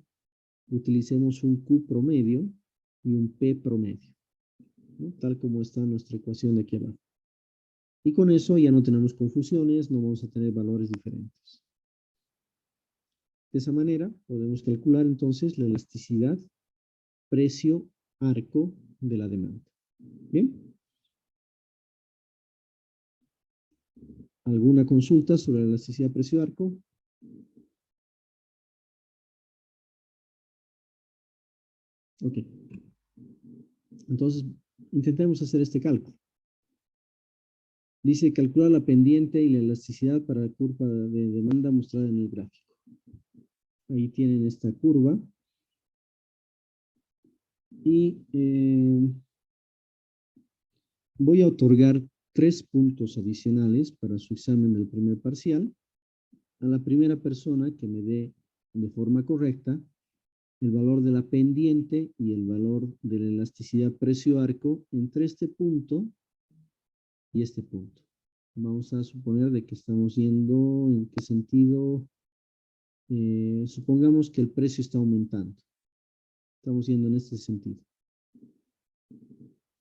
utilicemos un Q promedio y un P promedio, ¿no? Tal como está nuestra ecuación de aquí abajo. Y con eso ya no tenemos confusiones, no vamos a tener valores diferentes. De esa manera podemos calcular entonces la elasticidad precio-arco de la demanda. ¿Bien? ¿Alguna consulta sobre la elasticidad precio-arco? Ok. Entonces, intentemos hacer este cálculo. Dice, calcula la pendiente y la elasticidad para la curva de demanda mostrada en el gráfico. Ahí tienen esta curva. Y voy a otorgar 3 puntos adicionales para su examen del primer parcial a la primera persona que me dé de forma correcta el valor de la pendiente y el valor de la elasticidad precio-arco entre este punto y este punto. Vamos a suponer de que estamos yendo, ¿en qué sentido? Supongamos que el precio está aumentando. Estamos yendo en este sentido.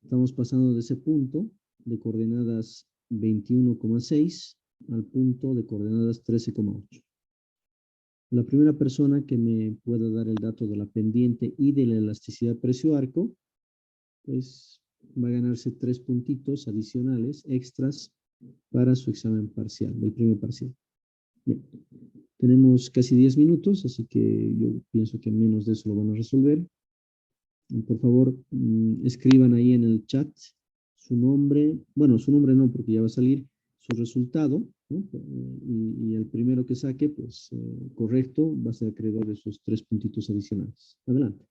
Estamos pasando de ese punto de coordenadas 21,6 al punto de coordenadas 13,8. La primera persona que me pueda dar el dato de la pendiente y de la elasticidad precio-arco, pues va a ganarse 3 puntitos adicionales, extras, para su examen parcial, del primer parcial. Bien. Tenemos casi 10 minutos, así que yo pienso que menos de eso lo van a resolver. Por favor, escriban ahí en el chat su nombre, bueno, su nombre no, porque ya va a salir su resultado, ¿no? Y el primero que saque, pues, correcto, va a ser acreedor de esos 3 puntitos adicionales. Adelante.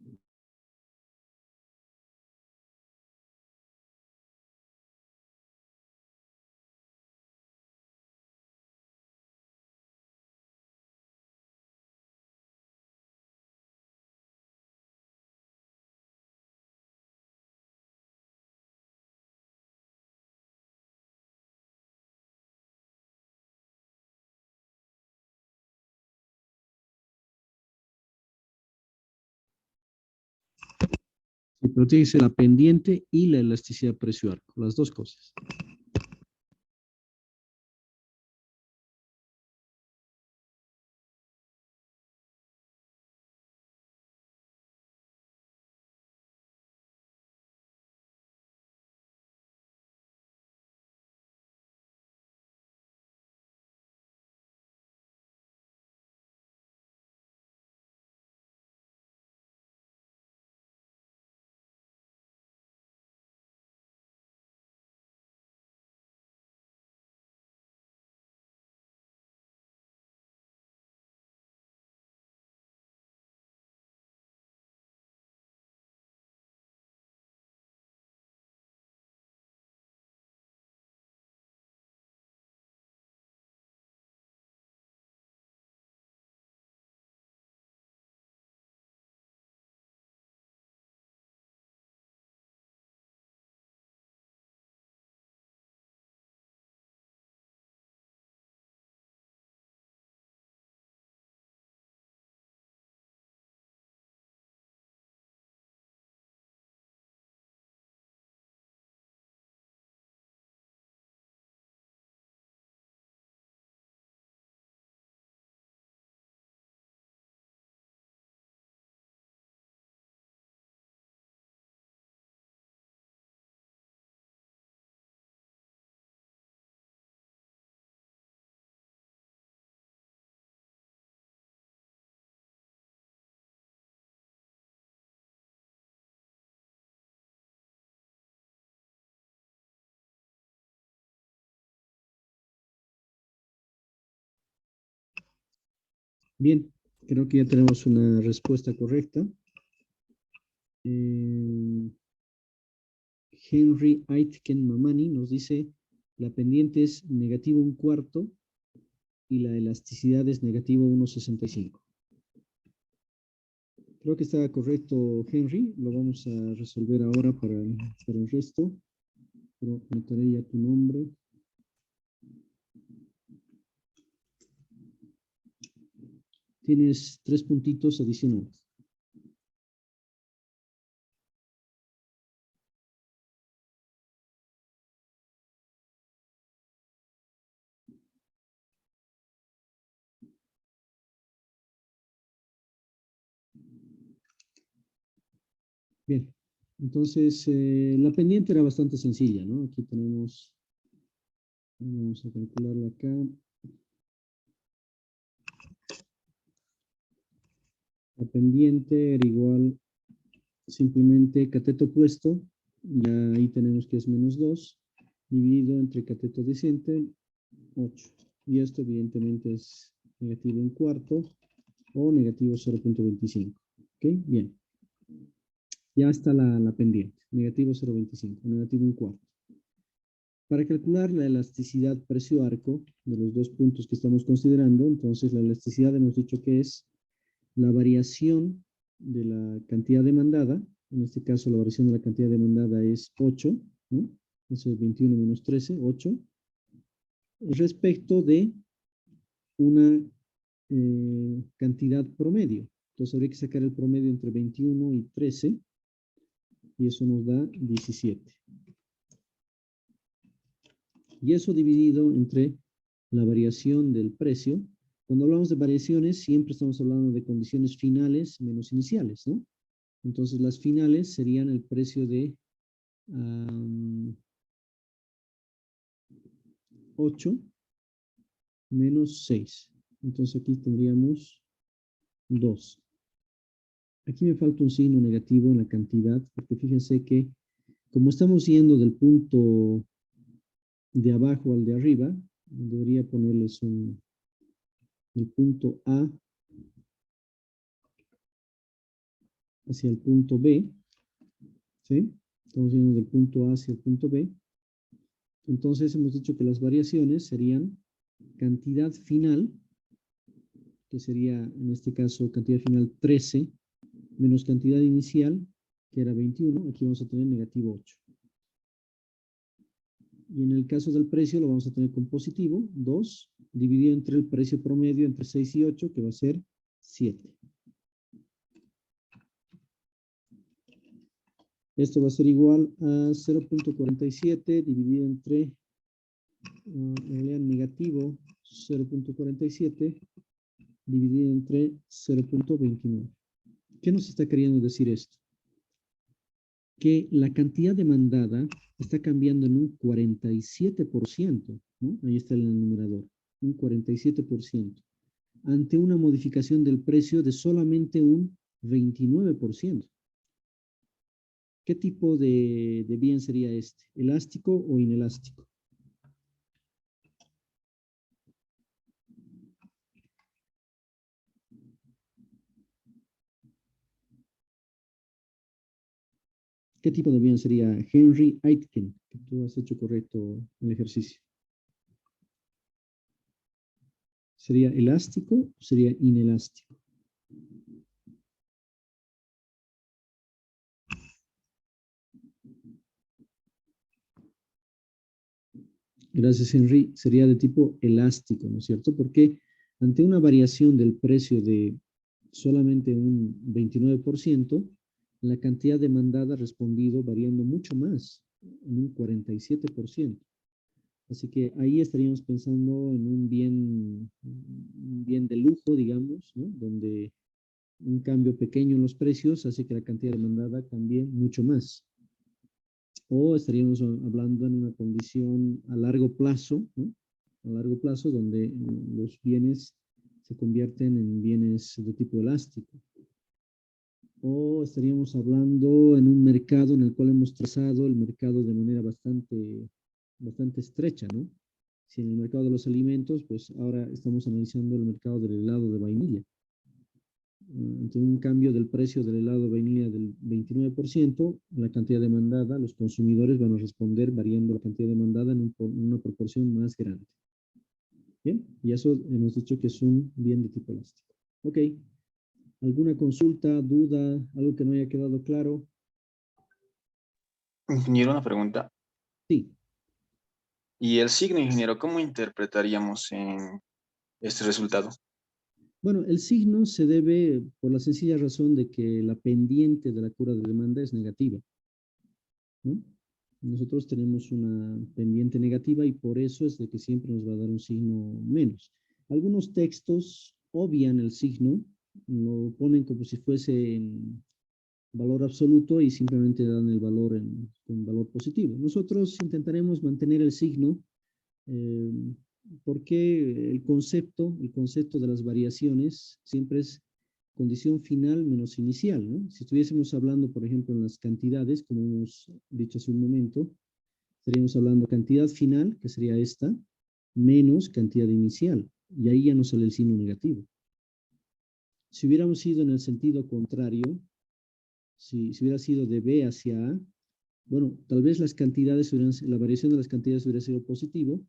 Y protege la pendiente y la elasticidad precio-arco, las dos cosas. Bien, creo que ya tenemos una respuesta correcta. Henry Aitken Mamani nos dice, la pendiente es negativo 1/4 y la elasticidad es negativo 1,65. Creo que está correcto, Henry. Lo vamos a resolver ahora para el resto. Pero anotaré ya tu nombre. Tienes 3 puntitos adicionales. Bien, entonces la pendiente era bastante sencilla, ¿no? Aquí tenemos, vamos a calcularla acá. La pendiente era igual simplemente cateto opuesto, ya ahí tenemos que es -2, dividido entre cateto adyacente, 8. Y esto evidentemente es negativo 1/4 o negativo 0,25. ¿Ok? Bien. Ya está la pendiente, negativo 0,25, negativo 1/4. Para calcular la elasticidad precio-arco de los dos puntos que estamos considerando, entonces la elasticidad hemos dicho que es la variación de la cantidad demandada, en este caso la variación de la cantidad demandada es 8, ¿no? Eso es 21 menos 13, 8, respecto de una cantidad promedio. Entonces habría que sacar el promedio entre 21 y 13, y eso nos da 17. Y eso dividido entre la variación del precio. Cuando hablamos de variaciones, siempre estamos hablando de condiciones finales menos iniciales, ¿no? Entonces, las finales serían el precio de 8 menos 6. Entonces, aquí tendríamos 2. Aquí me falta un signo negativo en la cantidad, porque fíjense que como estamos yendo del punto de abajo al de arriba, debería ponerles el punto A hacia el punto B, ¿sí? Estamos yendo del punto A hacia el punto B. Entonces hemos dicho que las variaciones serían cantidad final, que sería en este caso cantidad final 13, menos cantidad inicial, que era 21, aquí vamos a tener negativo 8. Y en el caso del precio lo vamos a tener con positivo, 2, dividido entre el precio promedio entre 6 y 8, que va a ser 7. Esto va a ser igual a 0,47 dividido entre, en realidad negativo 0,47 dividido entre 0,29. ¿Qué nos está queriendo decir esto? Que la cantidad demandada está cambiando en un 47%, ¿no? Ahí está el numerador, un 47%, ante una modificación del precio de solamente un 29%. ¿Qué tipo de bien sería este? ¿Elástico o inelástico? ¿Qué tipo de bien sería Henry Aitken? Que tú has hecho correcto el ejercicio. ¿Sería elástico o sería inelástico? Gracias, Henry. Sería de tipo elástico, ¿no es cierto? Porque ante una variación del precio de solamente un 29%, la cantidad demandada ha respondido variando mucho más, en un 47%. Así que ahí estaríamos pensando en un bien de lujo, digamos, ¿no? Donde un cambio pequeño en los precios hace que la cantidad demandada cambie mucho más. O estaríamos hablando en una condición a largo plazo, ¿no? A largo plazo, donde los bienes se convierten en bienes de tipo elástico. O estaríamos hablando en un mercado en el cual hemos trazado el mercado de manera bastante estrecha, ¿no? Si en el mercado de los alimentos, pues ahora estamos analizando el mercado del helado de vainilla. Ante un cambio del precio del helado de vainilla del 29%, la cantidad demandada, los consumidores van a responder variando la cantidad demandada en una proporción más grande. Bien, y eso hemos dicho que es un bien de tipo elástico. Ok, ¿alguna consulta, duda, algo que no haya quedado claro? Ingeniero, una pregunta. Sí. ¿Y el signo, ingeniero, cómo interpretaríamos en este resultado? Bueno, el signo se debe por la sencilla razón de que la pendiente de la curva de demanda es negativa, ¿no? Nosotros tenemos una pendiente negativa y por eso es de que siempre nos va a dar un signo menos. Algunos textos obvian el signo, lo ponen como si fuese en valor absoluto y simplemente dan el valor con valor positivo. Nosotros intentaremos mantener el signo eh, porque el concepto de las variaciones siempre es condición final menos inicial, ¿no? Si estuviésemos hablando, por ejemplo, en las cantidades, como hemos dicho hace un momento, estaríamos hablando cantidad final, que sería esta, menos cantidad inicial, y ahí ya nos sale el signo negativo. Si hubiéramos ido en el sentido contrario, si hubiera sido de B hacia A, bueno, tal vez la variación de las cantidades hubiera sido positivo,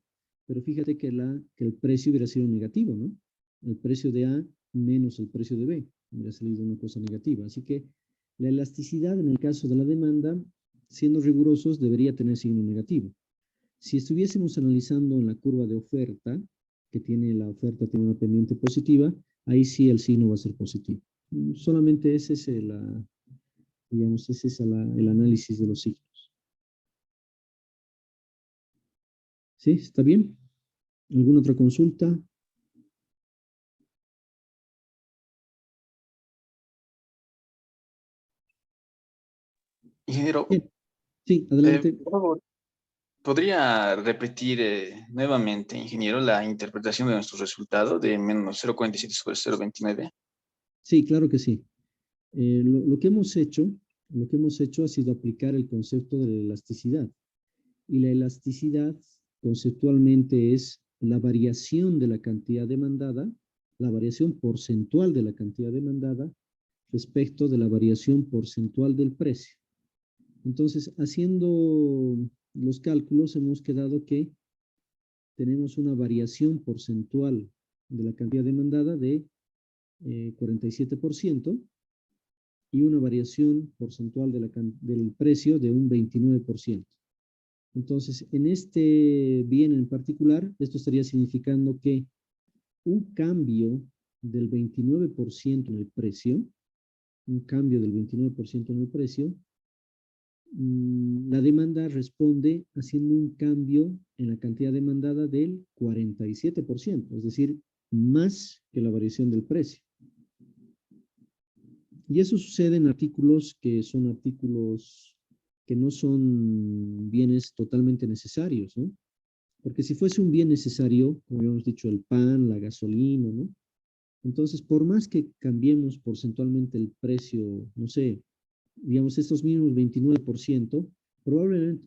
pero fíjate que el precio hubiera sido negativo, ¿no? El precio de A menos el precio de B, hubiera salido una cosa negativa. Así que la elasticidad en el caso de la demanda, siendo rigurosos, debería tener signo negativo. Si estuviésemos analizando en la curva de oferta, la oferta tiene una pendiente positiva, ahí sí el signo va a ser positivo. Solamente ese es el análisis de los signos. ¿Sí? ¿Está bien? ¿Alguna otra consulta? Ingeniero, Bien. Sí, adelante. por favor, ¿podría repetir nuevamente, ingeniero, la interpretación de nuestro resultado de menos 0,47 sobre 0,29? Sí, claro que sí. Lo que hemos hecho ha sido aplicar el concepto de la elasticidad. Y la elasticidad conceptualmente es la variación de la cantidad demandada, la variación porcentual de la cantidad demandada respecto de la variación porcentual del precio. Entonces, haciendo los cálculos, hemos quedado que tenemos una variación porcentual de la cantidad demandada de 47% y una variación porcentual del precio de un 29%. Entonces, en este bien en particular, esto estaría significando que un cambio del 29% en el precio, la demanda responde haciendo un cambio en la cantidad demandada del 47%, es decir, más que la variación del precio. Y eso sucede en artículos que no son bienes totalmente necesarios, ¿no? Porque si fuese un bien necesario, como habíamos dicho, el pan, la gasolina, ¿no? Entonces, por más que cambiemos porcentualmente el precio, no sé, digamos estos mismos 29%,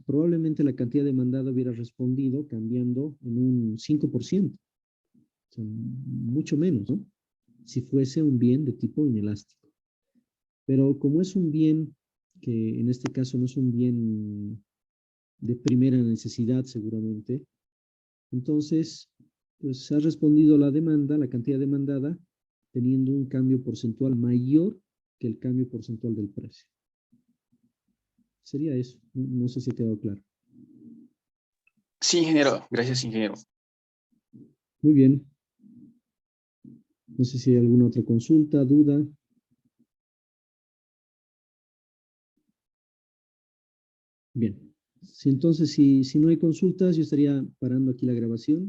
probablemente la cantidad demandada hubiera respondido cambiando en un 5%, o sea, mucho menos, ¿no? Si fuese un bien de tipo inelástico. Pero como es un bien que en este caso no es un bien de primera necesidad seguramente, entonces pues ha respondido la cantidad demandada, teniendo un cambio porcentual mayor que el cambio porcentual del precio. Sería eso, no sé si ha quedado claro. Sí, ingeniero. Gracias, ingeniero. Muy bien. No sé si hay alguna otra consulta, duda. Bien. Si no hay consultas, yo estaría parando aquí la grabación.